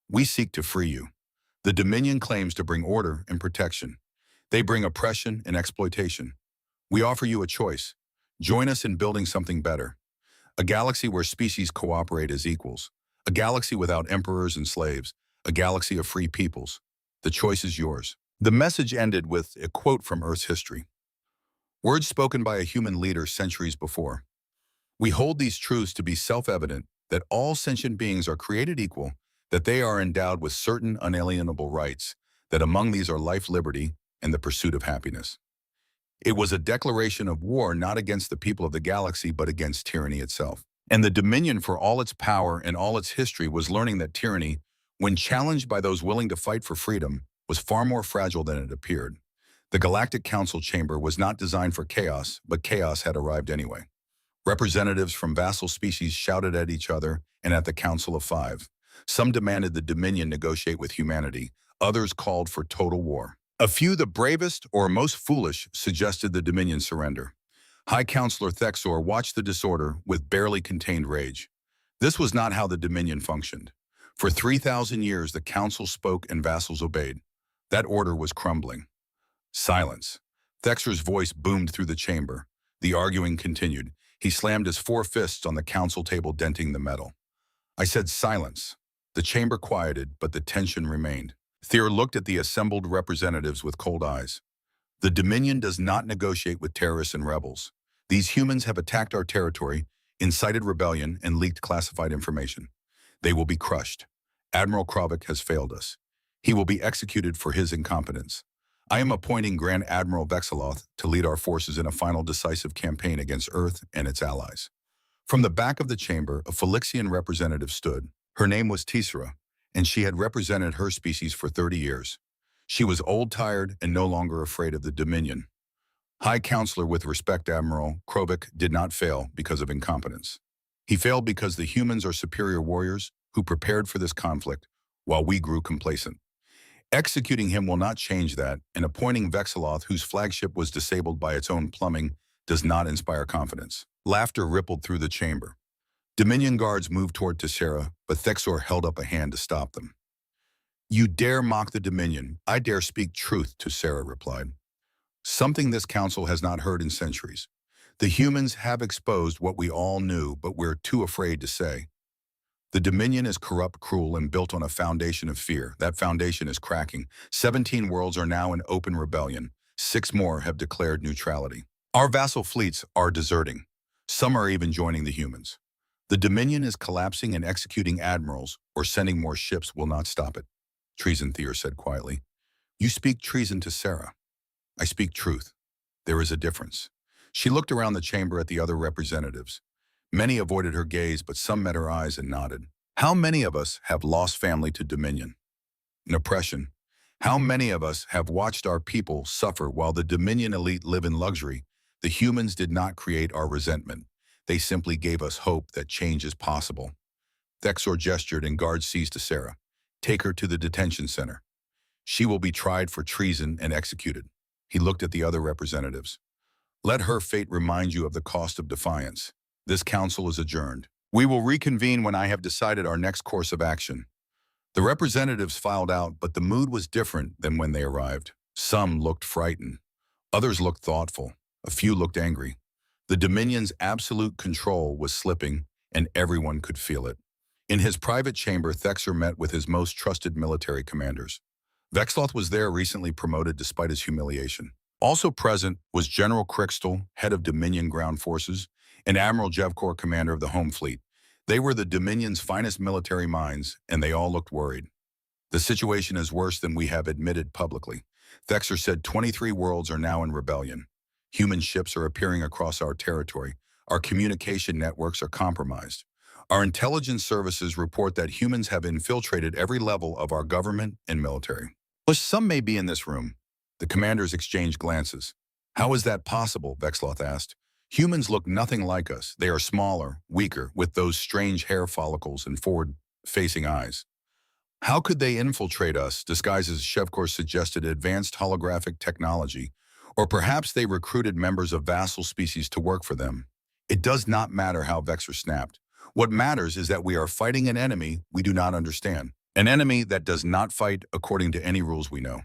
Speaker 1: We seek to free you. The Dominion claims to bring order and protection. They bring oppression and exploitation. We offer you a choice. Join us in building something better. A galaxy where species cooperate as equals. A galaxy without emperors and slaves. A galaxy of free peoples. The choice is yours. The message ended with a quote from Earth's history. Words spoken by a human leader centuries before. We hold these truths to be self-evident, that all sentient beings are created equal, that they are endowed with certain unalienable rights, that among these are life, liberty, and the pursuit of happiness. It was a declaration of war not against the people of the galaxy, but against tyranny itself. And the Dominion, for all its power and all its history, was learning that tyranny, when challenged by those willing to fight for freedom, was far more fragile than it appeared. The Galactic Council chamber was not designed for chaos, but chaos had arrived anyway. Representatives from vassal species shouted at each other and at the Council of Five. Some demanded the Dominion negotiate with humanity. Others called for total war. A few, the bravest or most foolish, suggested the Dominion surrender. High Counselor Thexor watched the disorder with barely contained rage. This was not how the Dominion functioned. For 3,000 years, the Council spoke and vassals obeyed. That order was crumbling. Silence. Thexor's voice boomed through the chamber. The arguing continued. He slammed his 4 fists on the council table, denting the metal. I said silence. The chamber quieted, but the tension remained. Thea looked at the assembled representatives with cold eyes. The Dominion does not negotiate with terrorists and rebels. These humans have attacked our territory, incited rebellion, and leaked classified information. They will be crushed. Admiral Krovic has failed us. He will be executed for his incompetence. I am appointing Grand Admiral Vexeloth to lead our forces in a final decisive campaign against Earth and its allies. From the back of the chamber, a Felixian representative stood. Her name was Tisera, and she had represented her species for 30 years. She was old, tired, and no longer afraid of the Dominion. High Counselor, with respect, Admiral Krovic did not fail because of incompetence. He failed because the humans are superior warriors who prepared for this conflict while we grew complacent. Executing him will not change that, and appointing Vexeloth, whose flagship was disabled by its own plumbing, does not inspire confidence. Laughter rippled through the chamber. Dominion guards moved toward Tisera, but Thexor held up a hand to stop them. You dare mock the Dominion. I dare speak truth, Tisera replied. Something this council has not heard in centuries. The humans have exposed what we all knew, but we're too afraid to say. The Dominion is corrupt, cruel, and built on a foundation of fear. That foundation is cracking. 17 worlds are now in open rebellion. 6 more have declared neutrality. Our vassal fleets are deserting. Some are even joining the humans. The Dominion is collapsing, and executing admirals or sending more ships will not stop it. Treason, Thea said quietly. You speak treason to Sarah. I speak truth. There is a difference. She looked around the chamber at the other representatives. Many avoided her gaze, but some met her eyes and nodded. How many of us have lost family to Dominion and oppression? How many of us have watched our people suffer while the Dominion elite live in luxury? The humans did not create our resentment. They simply gave us hope that change is possible. Thexor gestured, and guards seized Tisera. Take her to the detention center. She will be tried for treason and executed. He looked at the other representatives. Let her fate remind you of the cost of defiance. This council is adjourned. We will reconvene when I have decided our next course of action. The representatives filed out, but the mood was different than when they arrived. Some looked frightened. Others looked thoughtful. A few looked angry. The Dominion's absolute control was slipping, and everyone could feel it. In his private chamber, Thexer met with his most trusted military commanders. Vexloth was there, recently promoted despite his humiliation. Also present was General Crixtal, head of Dominion Ground Forces, and Admiral Jevkor, commander of the Home Fleet. They were the Dominion's finest military minds, and they all looked worried. The situation is worse than we have admitted publicly. Thexer said 23 worlds are now in rebellion. Human ships are appearing across our territory. Our communication networks are compromised. Our intelligence services report that humans have infiltrated every level of our government and military. Some may be in this room. The commanders exchanged glances. How is that possible? Vexloth asked. Humans look nothing like us. They are smaller, weaker, with those strange hair follicles and forward-facing eyes. How could they infiltrate us, disguised as Shevkor suggested advanced holographic technology, or perhaps they recruited members of vassal species to work for them? It does not matter how Vexer snapped. What matters is that we are fighting an enemy we do not understand. An enemy that does not fight according to any rules we know.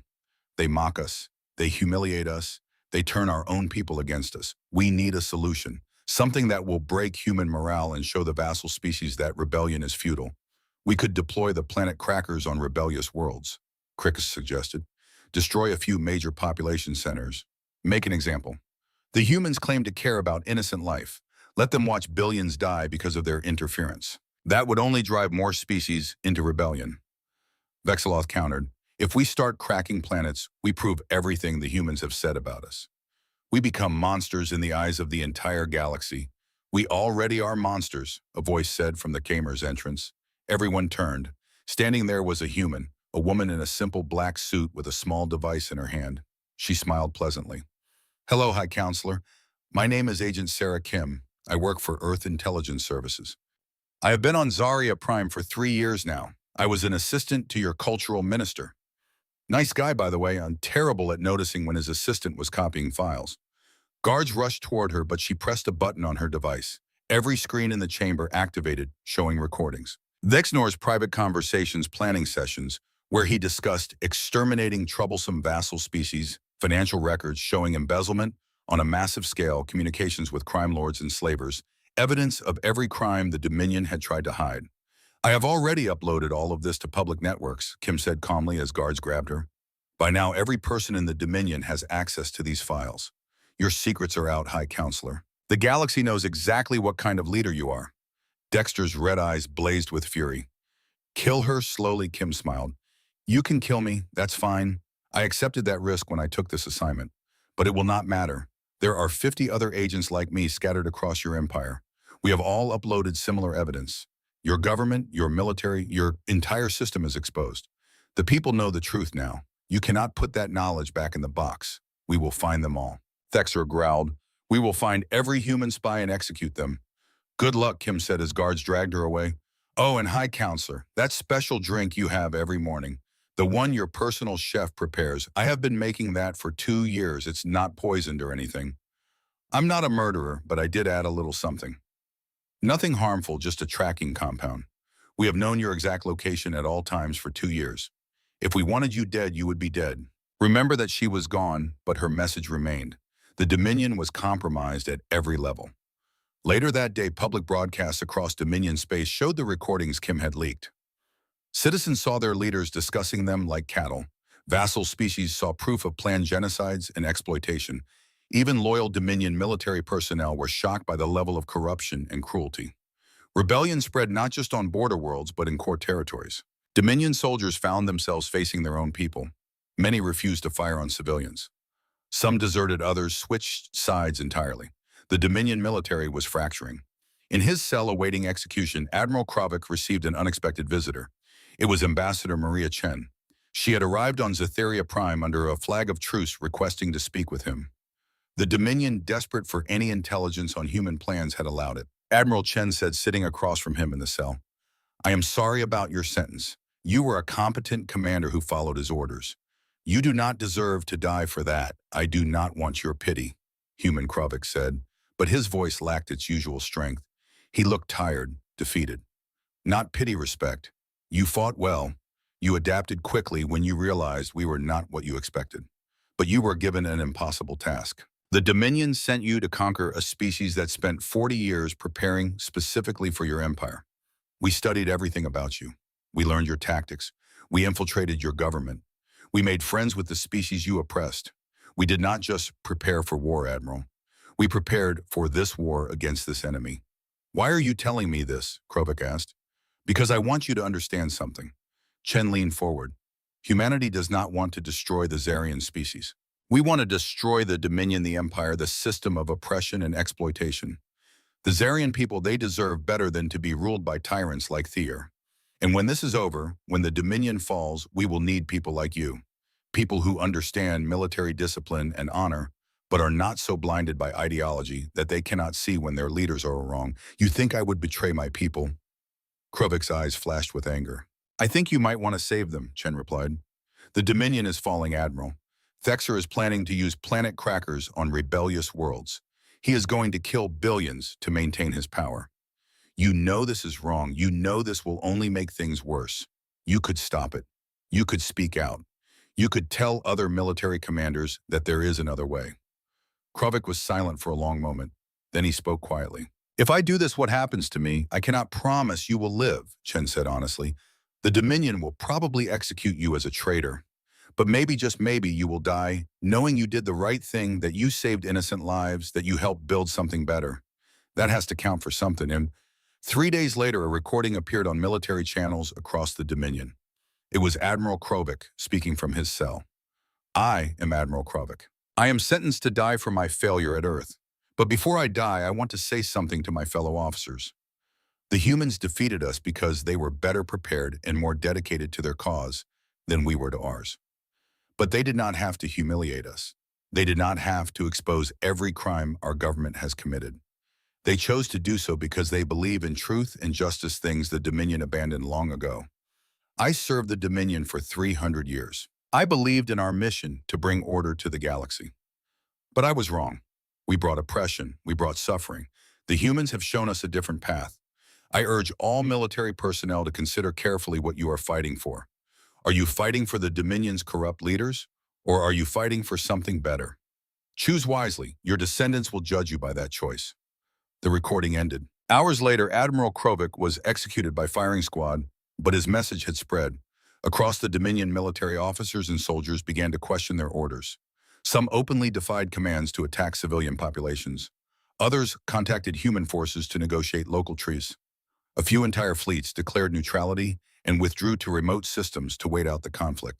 Speaker 1: They mock us. They humiliate us. They turn our own people against us. We need a solution, something that will break human morale and show the vassal species that rebellion is futile. We could deploy the planet crackers on rebellious worlds, Cricus suggested. Destroy a few major population centers. Make an example. The humans claim to care about innocent life. Let them watch billions die because of their interference. That would only drive more species into rebellion. Vexloth countered, if we start cracking planets, we prove everything the humans have said about us. We become monsters in the eyes of the entire galaxy. We already are monsters, a voice said from the Kamer's entrance. Everyone turned. Standing there was a human, a woman in a simple black suit with a small device in her hand. She smiled pleasantly. Hello, High Counselor. My name is Agent Sarah Kim. I work for Earth Intelligence Services. I have been on Zarya Prime for 3 years now. I was an assistant to your cultural minister. Nice guy, by the way. I'm terrible at noticing when his assistant was copying files. Guards rushed toward her, but she pressed a button on her device. Every screen in the chamber activated, showing recordings. Vexnor's private conversations planning sessions, where he discussed exterminating troublesome vassal species, financial records showing embezzlement on a massive scale, communications with crime lords and slavers, evidence of every crime the Dominion had tried to hide. I have already uploaded all of this to public networks, Kim said calmly as guards grabbed her. By now, every person in the Dominion has access to these files. Your secrets are out, High Counselor. The galaxy knows exactly what kind of leader you are. Dexter's red eyes blazed with fury. Kill her slowly, Kim smiled. You can kill me, that's fine. I accepted that risk when I took this assignment. But it will not matter. There are 50 other agents like me scattered across your empire. We have all uploaded similar evidence. Your government, your military, your entire system is exposed. The people know the truth now. You cannot put that knowledge back in the box. We will find them all. Thexer growled. We will find every human spy and execute them. Good luck, Kim said as guards dragged her away. Oh, and High Counselor, that special drink you have every morning, the one your personal chef prepares, I have been making that for 2 years. It's not poisoned or anything. I'm not a murderer, but I did add a little something. Nothing harmful, just a tracking compound. We have known your exact location at all times for 2 years. If we wanted you dead, you would be dead. Remember that she was gone, but her message remained. The Dominion was compromised at every level. Later that day, public broadcasts across Dominion space showed the recordings Kim had leaked. Citizens saw their leaders discussing them like cattle. Vassal species saw proof of planned genocides and exploitation. Even loyal Dominion military personnel were shocked by the level of corruption and cruelty. Rebellion spread not just on border worlds, but in core territories. Dominion soldiers found themselves facing their own people. Many refused to fire on civilians. Some deserted, others switched sides entirely. The Dominion military was fracturing. In his cell awaiting execution, Admiral Kravik received an unexpected visitor. It was Ambassador Maria Chen. She had arrived on Zetheria Prime under a flag of truce requesting to speak with him. The Dominion, desperate for any intelligence on human plans, had allowed it. Admiral Chen said, sitting across from him in the cell, I am sorry about your sentence. You were a competent commander who followed his orders. You do not deserve to die for that. I do not want your pity, Human Kravik said, but his voice lacked its usual strength. He looked tired, defeated. Not pity, respect. You fought well. You adapted quickly when you realized we were not what you expected. But you were given an impossible task. The Dominion sent you to conquer a species that spent 40 years preparing specifically for your empire. We studied everything about you. We learned your tactics. We infiltrated your government. We made friends with the species you oppressed. We did not just prepare for war, Admiral. We prepared for this war against this enemy. Why are you telling me this? Krovik asked. Because I want you to understand something. Chen leaned forward. Humanity does not want to destroy the Zarian species. We want to destroy the Dominion, the Empire, the system of oppression and exploitation. The Zarian people, they deserve better than to be ruled by tyrants like Thier. And when this is over, when the Dominion falls, we will need people like you. People who understand military discipline and honor, but are not so blinded by ideology that they cannot see when their leaders are wrong. You think I would betray my people? Krovik's eyes flashed with anger. I think you might want to save them, Chen replied. The Dominion is falling, Admiral. Thexer is planning to use planet crackers on rebellious worlds. He is going to kill billions to maintain his power. You know this is wrong. You know this will only make things worse. You could stop it. You could speak out. You could tell other military commanders that there is another way. Krovik was silent for a long moment. Then he spoke quietly. If I do this, what happens to me? I cannot promise you will live, Chen said honestly. The Dominion will probably execute you as a traitor. But maybe, just maybe, you will die knowing you did the right thing, that you saved innocent lives, that you helped build something better. That has to count for something. And 3 days later, a recording appeared on military channels across the Dominion. It was Admiral Krovik speaking from his cell. I am Admiral Krovik. I am sentenced to die for my failure at Earth. But before I die, I want to say something to my fellow officers. The humans defeated us because they were better prepared and more dedicated to their cause than we were to ours. But they did not have to humiliate us. They did not have to expose every crime our government has committed. They chose to do so because they believe in truth and justice, things the Dominion abandoned long ago. I served the Dominion for 300 years. I believed in our mission to bring order to the galaxy. But I was wrong. We brought oppression. We brought suffering. The humans have shown us a different path. I urge all military personnel to consider carefully what you are fighting for. Are you fighting for the Dominion's corrupt leaders, or are you fighting for something better? Choose wisely. Your descendants will judge you by that choice. The recording ended. Hours later, Admiral Krovik was executed by firing squad, but his message had spread. Across the Dominion, military officers and soldiers began to question their orders. Some openly defied commands to attack civilian populations. Others contacted human forces to negotiate local truce. A few entire fleets declared neutrality and withdrew to remote systems to wait out the conflict.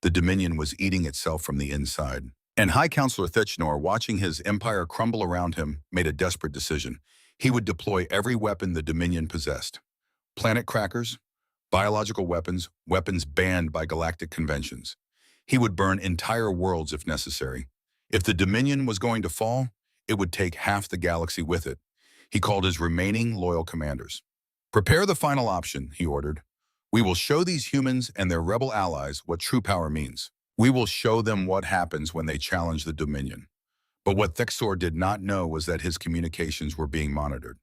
Speaker 1: The Dominion was eating itself from the inside. And High Counselor Thichnor, watching his empire crumble around him, made a desperate decision. He would deploy every weapon the Dominion possessed. Planet crackers, biological weapons, weapons banned by galactic conventions. He would burn entire worlds if necessary. If the Dominion was going to fall, it would take half the galaxy with it. He called his remaining loyal commanders. Prepare the final option, he ordered. We will show these humans and their rebel allies what true power means. We will show them what happens when they challenge the Dominion. But what Thexor did not know was that his communications were being monitored.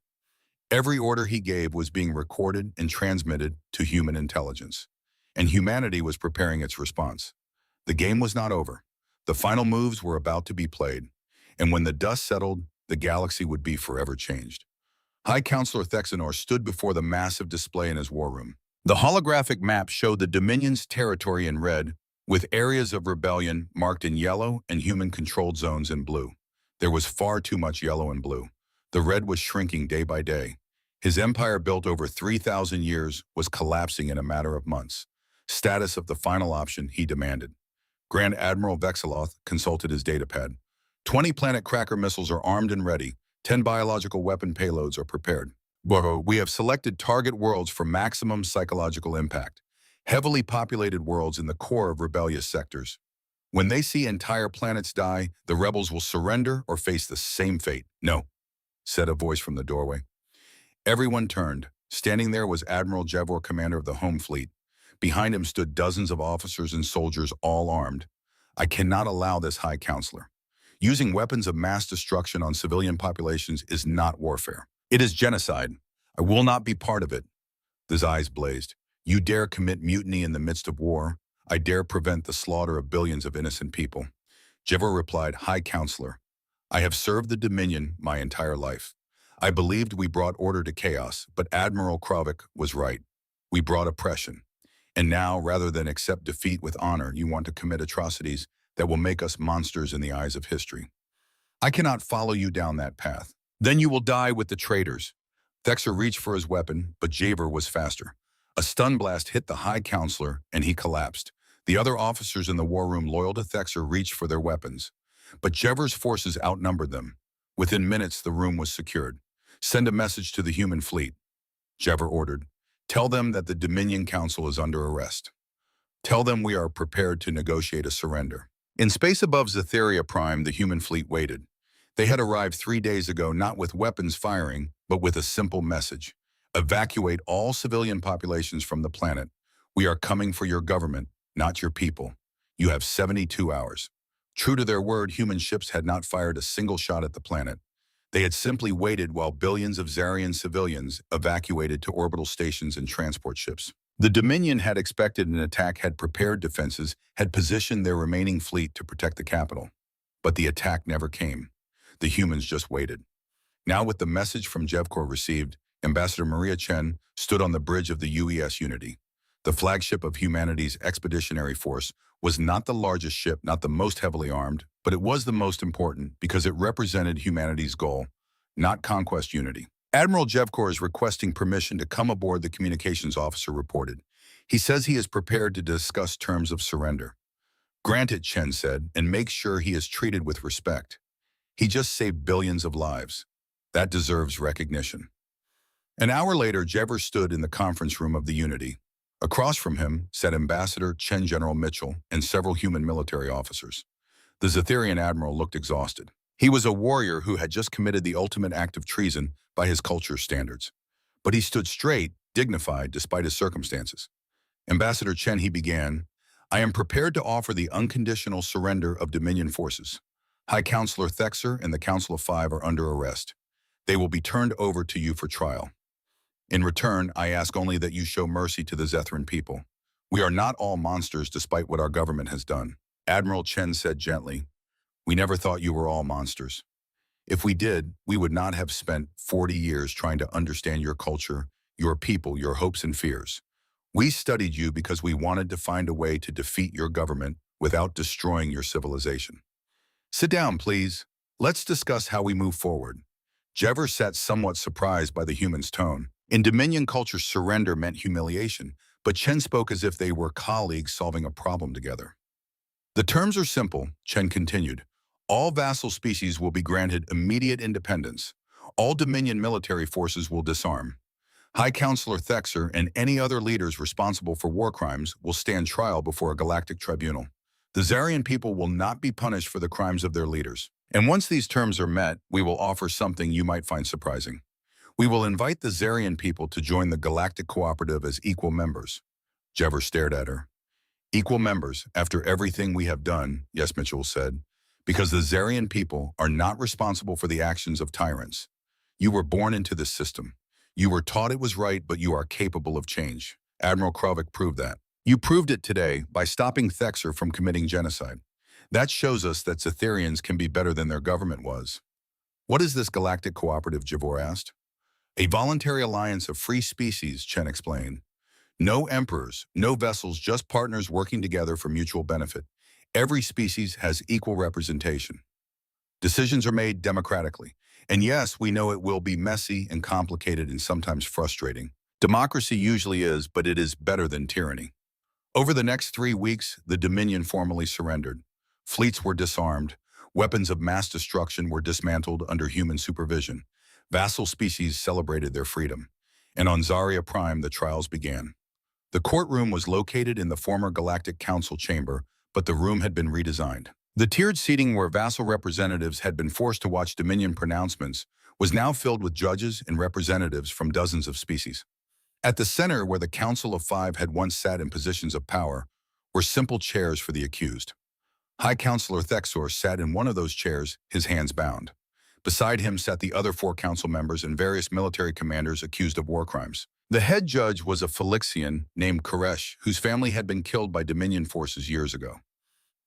Speaker 1: Every order he gave was being recorded and transmitted to human intelligence. And humanity was preparing its response. The game was not over. The final moves were about to be played. And when the dust settled, the galaxy would be forever changed. High Counselor Thexenor stood before the massive display in his war room. The holographic map showed the Dominion's territory in red, with areas of rebellion marked in yellow and human-controlled zones in blue. There was far too much yellow and blue. The red was shrinking day by day. His empire, built over 3,000 years, was collapsing in a matter of months. Status of the final option, he demanded. Grand Admiral Vexeloth consulted his datapad. 20 planet cracker missiles are armed and ready. 10 biological weapon payloads are prepared. We have selected target worlds for maximum psychological impact. Heavily populated worlds in the core of rebellious sectors. When they see entire planets die, the rebels will surrender or face the same fate. No, said a voice from the doorway. Everyone turned. Standing there was Admiral Jevor, commander of the Home Fleet. Behind him stood dozens of officers and soldiers, all armed. I cannot allow this, High Counselor. Using weapons of mass destruction on civilian populations is not warfare. It is genocide. I will not be part of it. His eyes blazed. You dare commit mutiny in the midst of war? I dare prevent the slaughter of billions of innocent people. Jevor replied, High Counselor, I have served the Dominion my entire life. I believed we brought order to chaos, but Admiral Kravik was right. We brought oppression. And now, rather than accept defeat with honor, you want to commit atrocities that will make us monsters in the eyes of history. I cannot follow you down that path. Then you will die with the traitors. Thexer reached for his weapon, but Javer was faster. A stun blast hit the High Counselor, and he collapsed. The other officers in the war room loyal to Thexer reached for their weapons. But Jever's forces outnumbered them. Within minutes, the room was secured. Send a message to the human fleet, Jever ordered. Tell them that the Dominion Council is under arrest. Tell them we are prepared to negotiate a surrender. In space above Zetheria Prime, the human fleet waited. They had arrived 3 days ago not with weapons firing, but with a simple message. Evacuate all civilian populations from the planet. We are coming for your government, not your people. You have 72 hours. True to their word, human ships had not fired a single shot at the planet. They had simply waited while billions of Zarian civilians evacuated to orbital stations and transport ships. The Dominion had expected an attack, had prepared defenses, had positioned their remaining fleet to protect the capital. But the attack never came. The humans just waited. Now, with the message from Jevcor received, Ambassador Maria Chen stood on the bridge of the UES Unity. The flagship of humanity's expeditionary force was not the largest ship, not the most heavily armed, but it was the most important because it represented humanity's goal, not conquest unity. Admiral Jevcor is requesting permission to come aboard, the communications officer reported. He says he is prepared to discuss terms of surrender. Grant it, Chen said, and make sure he is treated with respect. He just saved billions of lives. That deserves recognition. An hour later, Jever stood in the conference room of the Unity. Across from him sat Ambassador Chen, General Mitchell, and several human military officers. The Zetherian admiral looked exhausted. He was a warrior who had just committed the ultimate act of treason by his culture's standards. But he stood straight, dignified, despite his circumstances. Ambassador Chen, he began, I am prepared to offer the unconditional surrender of Dominion forces. High Counselor Thexer and the Council of Five are under arrest. They will be turned over to you for trial. In return, I ask only that you show mercy to the Zethran people. We are not all monsters despite what our government has done. Admiral Chen said gently, we never thought you were all monsters. If we did, we would not have spent 40 years trying to understand your culture, your people, your hopes and fears. We studied you because we wanted to find a way to defeat your government without destroying your civilization. Sit down, please. Let's discuss how we move forward. Jever sat somewhat surprised by the human's tone. In Dominion culture, surrender meant humiliation, but Chen spoke as if they were colleagues solving a problem together. The terms are simple, Chen continued. All vassal species will be granted immediate independence. All Dominion military forces will disarm. High Counselor Thexer and any other leaders responsible for war crimes will stand trial before a galactic tribunal. The Zarian people will not be punished for the crimes of their leaders. And once these terms are met, we will offer something you might find surprising. We will invite the Zarian people to join the Galactic Cooperative as equal members. Jever stared at her. Equal members, after everything we have done, yes, Mitchell said, because the Zarian people are not responsible for the actions of tyrants. You were born into this system. You were taught it was right, but you are capable of change. Admiral Kravik proved that. You proved it today by stopping Thexer from committing genocide. That shows us that Zetherians can be better than their government was. What is this Galactic Cooperative, Javor asked. A voluntary alliance of free species, Chen explained. No emperors, no vessels, just partners working together for mutual benefit. Every species has equal representation. Decisions are made democratically. And yes, we know it will be messy and complicated and sometimes frustrating. Democracy usually is, but it is better than tyranny. Over the next 3 weeks, the Dominion formally surrendered. Fleets were disarmed. Weapons of mass destruction were dismantled under human supervision. Vassal species celebrated their freedom. And on Zaria Prime, the trials began. The courtroom was located in the former Galactic Council chamber, but the room had been redesigned. The tiered seating where vassal representatives had been forced to watch Dominion pronouncements was now filled with judges and representatives from dozens of species. At the center, where the Council of Five had once sat in positions of power, were simple chairs for the accused. High Counselor Thexor sat in one of those chairs, his hands bound. Beside him sat the other 4 council members and various military commanders accused of war crimes. The head judge was a Felixian named Koresh, whose family had been killed by Dominion forces years ago.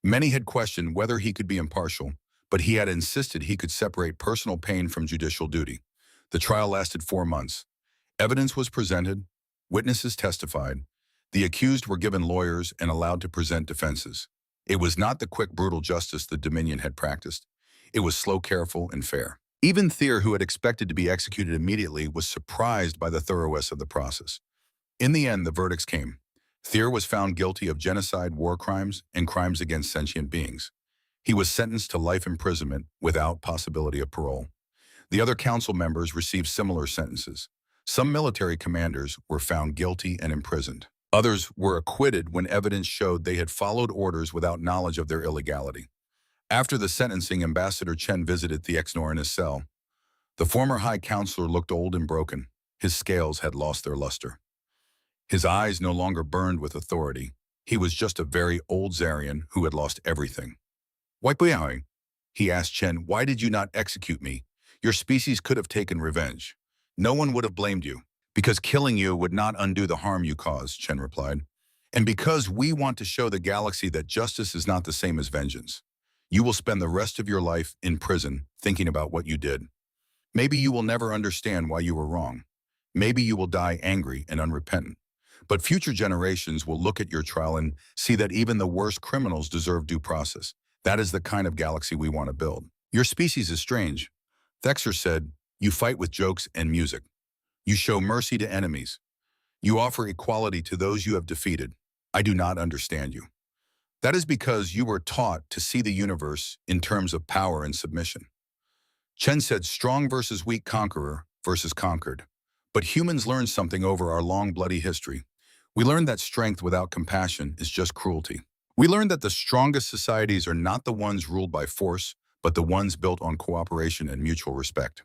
Speaker 1: Many had questioned whether he could be impartial, but he had insisted he could separate personal pain from judicial duty. The trial lasted 4 months. Evidence was presented, witnesses testified, the accused were given lawyers and allowed to present defenses. It was not the quick, brutal justice the Dominion had practiced. It was slow, careful, and fair. Even Thier, who had expected to be executed immediately, was surprised by the thoroughness of the process. In the end, the verdicts came. Thier was found guilty of genocide, war crimes, and crimes against sentient beings. He was sentenced to life imprisonment without possibility of parole. The other council members received similar sentences. Some military commanders were found guilty and imprisoned. Others were acquitted when evidence showed they had followed orders without knowledge of their illegality. After the sentencing, Ambassador Chen visited Thiexnor in his cell. The former high counselor looked old and broken. His scales had lost their luster. His eyes no longer burned with authority. He was just a very old Zarian who had lost everything. "Why, he asked Chen, "why did you not execute me? Your species could have taken revenge. No one would have blamed you." "Because killing you would not undo the harm you caused," Chen replied. "And because we want to show the galaxy that justice is not the same as vengeance. You will spend the rest of your life in prison thinking about what you did. Maybe you will never understand why you were wrong. Maybe you will die angry and unrepentant. But future generations will look at your trial and see that even the worst criminals deserve due process. That is the kind of galaxy we want to build." "Your species is strange," Thexer said. "You fight with jokes and music. You show mercy to enemies. You offer equality to those you have defeated. I do not understand you. That is because you were taught to see the universe in terms of power and submission." Chen said, "Strong versus weak, conqueror versus conquered. But humans learned something over our long, bloody history. We learned that strength without compassion is just cruelty. We learned that the strongest societies are not the ones ruled by force, but the ones built on cooperation and mutual respect.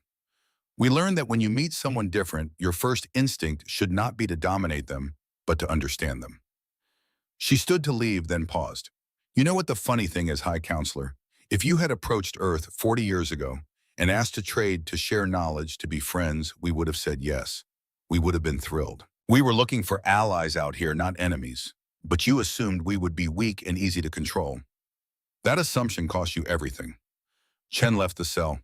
Speaker 1: We learned that when you meet someone different, your first instinct should not be to dominate them, but to understand them." She stood to leave, then paused. "You know what the funny thing is, High Counselor? If you had approached Earth 40 years ago and asked to trade, to share knowledge, to be friends, we would have said yes. We would have been thrilled. We were looking for allies out here, not enemies. But you assumed we would be weak and easy to control. That assumption cost you everything." Chen left the cell.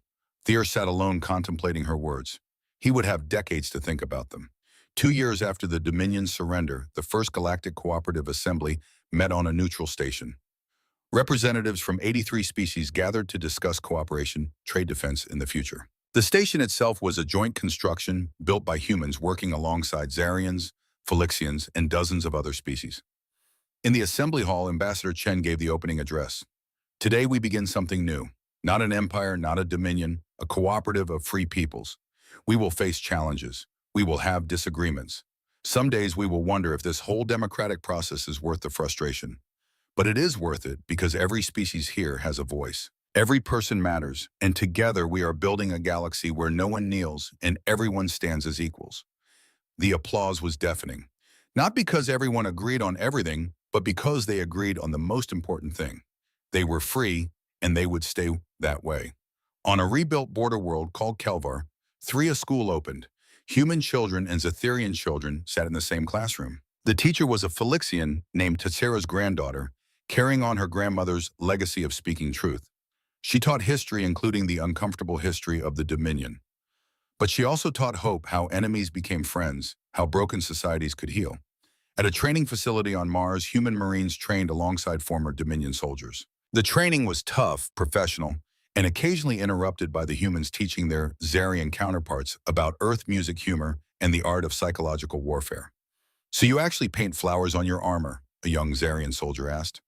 Speaker 1: Thier sat alone contemplating her words. He would have decades to think about them. 2 years after the Dominion's surrender, the first Galactic Cooperative Assembly met on a neutral station. Representatives from 83 species gathered to discuss cooperation, trade defense in the future. The station itself was a joint construction built by humans working alongside Zarians, Felixians, and dozens of other species. In the assembly hall, Ambassador Chen gave the opening address. "Today we begin something new. Not an empire, not a dominion, a cooperative of free peoples. We will face challenges. We will have disagreements. Some days we will wonder if this whole democratic process is worth the frustration. But it is worth it because every species here has a voice. Every person matters, and together we are building a galaxy where no one kneels and everyone stands as equals." The applause was deafening. Not because everyone agreed on everything, but because they agreed on the most important thing. They were free, and they would stay that way. On a rebuilt border world called Kelvar, a school opened. Human children and Zetherian children sat in the same classroom. The teacher was a Felixian named Tessera's granddaughter, carrying on her grandmother's legacy of speaking truth. She taught history, including the uncomfortable history of the Dominion. But she also taught hope, how enemies became friends, how broken societies could heal. At a training facility on Mars, human Marines trained alongside former Dominion soldiers. The training was tough, professional, and occasionally interrupted by the humans teaching their Zarian counterparts about Earth music, humor, and the art of psychological warfare. "So you actually paint flowers on your armor?" a young Zarian soldier asked.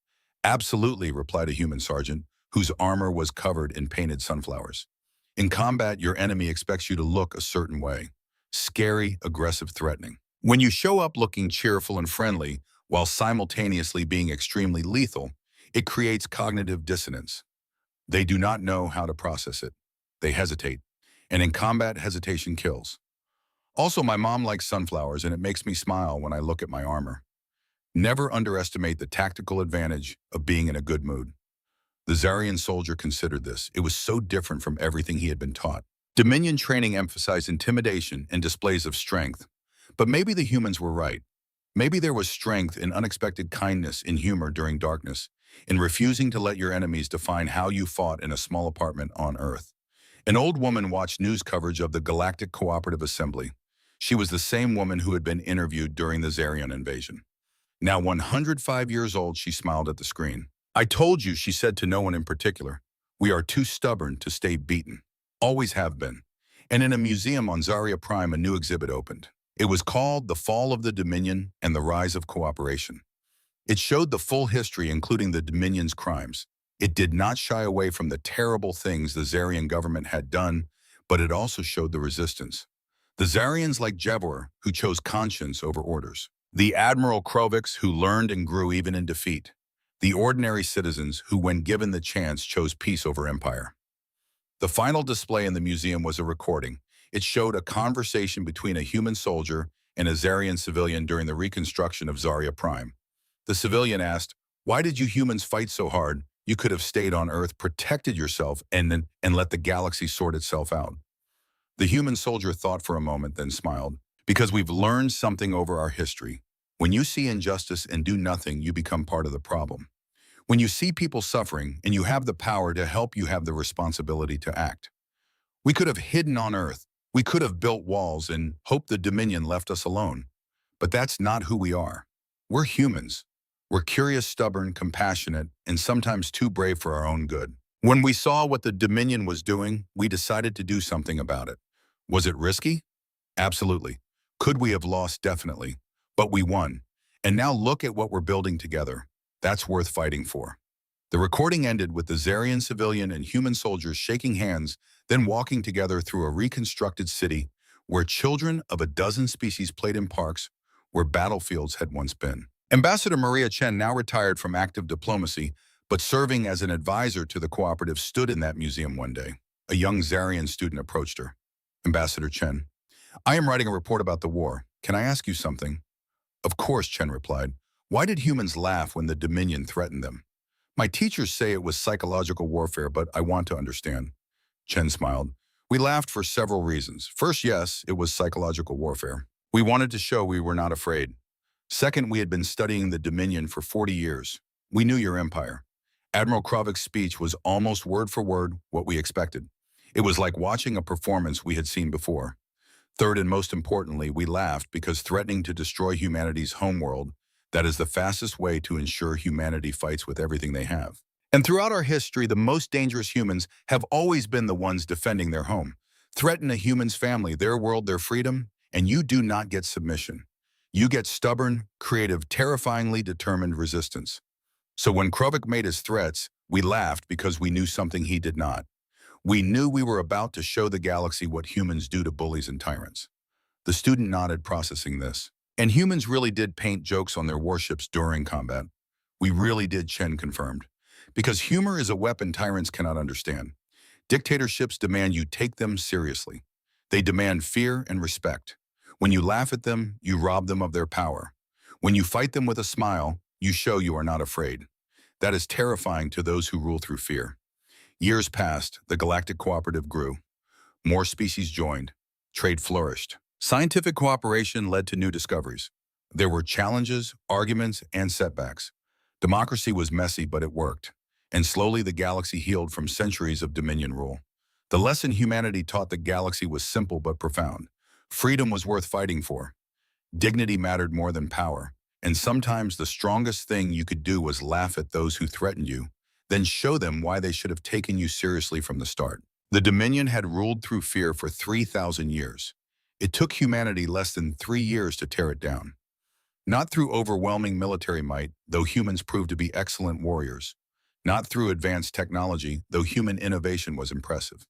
Speaker 1: "Absolutely," replied a human sergeant, whose armor was covered in painted sunflowers. "In combat, your enemy expects you to look a certain way. Scary, aggressive, threatening. When you show up looking cheerful and friendly while simultaneously being extremely lethal, it creates cognitive dissonance. They do not know how to process it. They hesitate. And in combat, hesitation kills. Also, my mom likes sunflowers, and it makes me smile when I look at my armor. Never underestimate the tactical advantage of being in a good mood." The Zarian soldier considered this. It was so different from everything he had been taught. Dominion training emphasized intimidation and displays of strength. But maybe the humans were right. Maybe there was strength in unexpected kindness, in humor during darkness, in refusing to let your enemies define how you fought in a small apartment on Earth. An old woman watched news coverage of the Galactic Cooperative Assembly. She was the same woman who had been interviewed during the Zarian invasion. Now 105 years old, she smiled at the screen. "I told you," she said to no one in particular. "We are too stubborn to stay beaten. Always have been." And in a museum on Zaria Prime, a new exhibit opened. It was called The Fall of the Dominion and the Rise of Cooperation. It showed the full history, including the Dominion's crimes. It did not shy away from the terrible things the Zarian government had done, but it also showed the resistance. The Zarians like Jevor, who chose conscience over orders. The Admiral Kroviks, who learned and grew even in defeat. The ordinary citizens who, when given the chance, chose peace over empire. The final display in the museum was a recording. It showed a conversation between a human soldier and a Zarian civilian during the reconstruction of Zaria Prime. The civilian asked, "Why did you humans fight so hard? You could have stayed on Earth, protected yourself, and let the galaxy sort itself out." The human soldier thought for a moment, then smiled. "Because we've learned something over our history. When you see injustice and do nothing, you become part of the problem. When you see people suffering and you have the power to help, you have the responsibility to act. We could have hidden on Earth. We could have built walls and hoped the Dominion left us alone. But that's not who we are. We're humans. We're curious, stubborn, compassionate, and sometimes too brave for our own good. When we saw what the Dominion was doing, we decided to do something about it. Was it risky? Absolutely. Could we have lost? Definitely. But we won. And now look at what we're building together. That's worth fighting for." The recording ended with the Zarian civilian and human soldiers shaking hands, then walking together through a reconstructed city where children of a dozen species played in parks where battlefields had once been. Ambassador Maria Chen, now retired from active diplomacy, but serving as an advisor to the cooperative, stood in that museum one day. A young Zarian student approached her. "Ambassador Chen, I am writing a report about the war. Can I ask you something?" "Of course," Chen replied. "Why did humans laugh when the Dominion threatened them?" "My teachers say it was psychological warfare, but I want to understand." Chen smiled. "We laughed for several reasons. First, yes, it was psychological warfare. We wanted to show we were not afraid. Second, we had been studying the Dominion for 40 years. We knew your empire. Admiral Krovik's speech was almost word for word what we expected. It was like watching a performance we had seen before. Third, and most importantly, we laughed because threatening to destroy humanity's homeworld, that is the fastest way to ensure humanity fights with everything they have. And throughout our history, the most dangerous humans have always been the ones defending their home. Threaten a human's family, their world, their freedom, and you do not get submission. You get stubborn, creative, terrifyingly determined resistance. So when Krovik made his threats, we laughed because we knew something he did not. We knew we were about to show the galaxy what humans do to bullies and tyrants." The student nodded, processing this. "And humans really did paint jokes on their warships during combat." "We really did," Chen confirmed. "Because humor is a weapon tyrants cannot understand. Dictatorships demand you take them seriously. They demand fear and respect. When you laugh at them, you rob them of their power. When you fight them with a smile, you show you are not afraid. That is terrifying to those who rule through fear." Years passed, the Galactic Cooperative grew. More species joined. Trade flourished. Scientific cooperation led to new discoveries. There were challenges, arguments, and setbacks. Democracy was messy, but it worked. And slowly the galaxy healed from centuries of Dominion rule. The lesson humanity taught the galaxy was simple but profound. Freedom was worth fighting for. Dignity mattered more than power. And sometimes the strongest thing you could do was laugh at those who threatened you, then show them why they should have taken you seriously from the start. The Dominion had ruled through fear for 3,000 years. It took humanity less than 3 years to tear it down. Not through overwhelming military might, though humans proved to be excellent warriors. Not through advanced technology, though human innovation was impressive.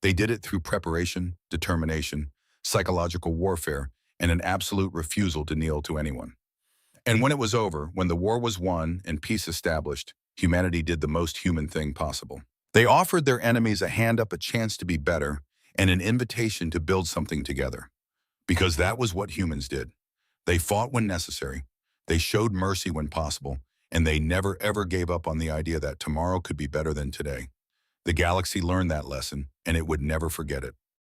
Speaker 1: They did it through preparation, determination, psychological warfare, and an absolute refusal to kneel to anyone. And when it was over, when the war was won and peace established, humanity did the most human thing possible. They offered their enemies a hand up, a chance to be better, and an invitation to build something together. Because that was what humans did. They fought when necessary, they showed mercy when possible, and they never ever gave up on the idea that tomorrow could be better than today. The galaxy learned that lesson, and it would never forget it.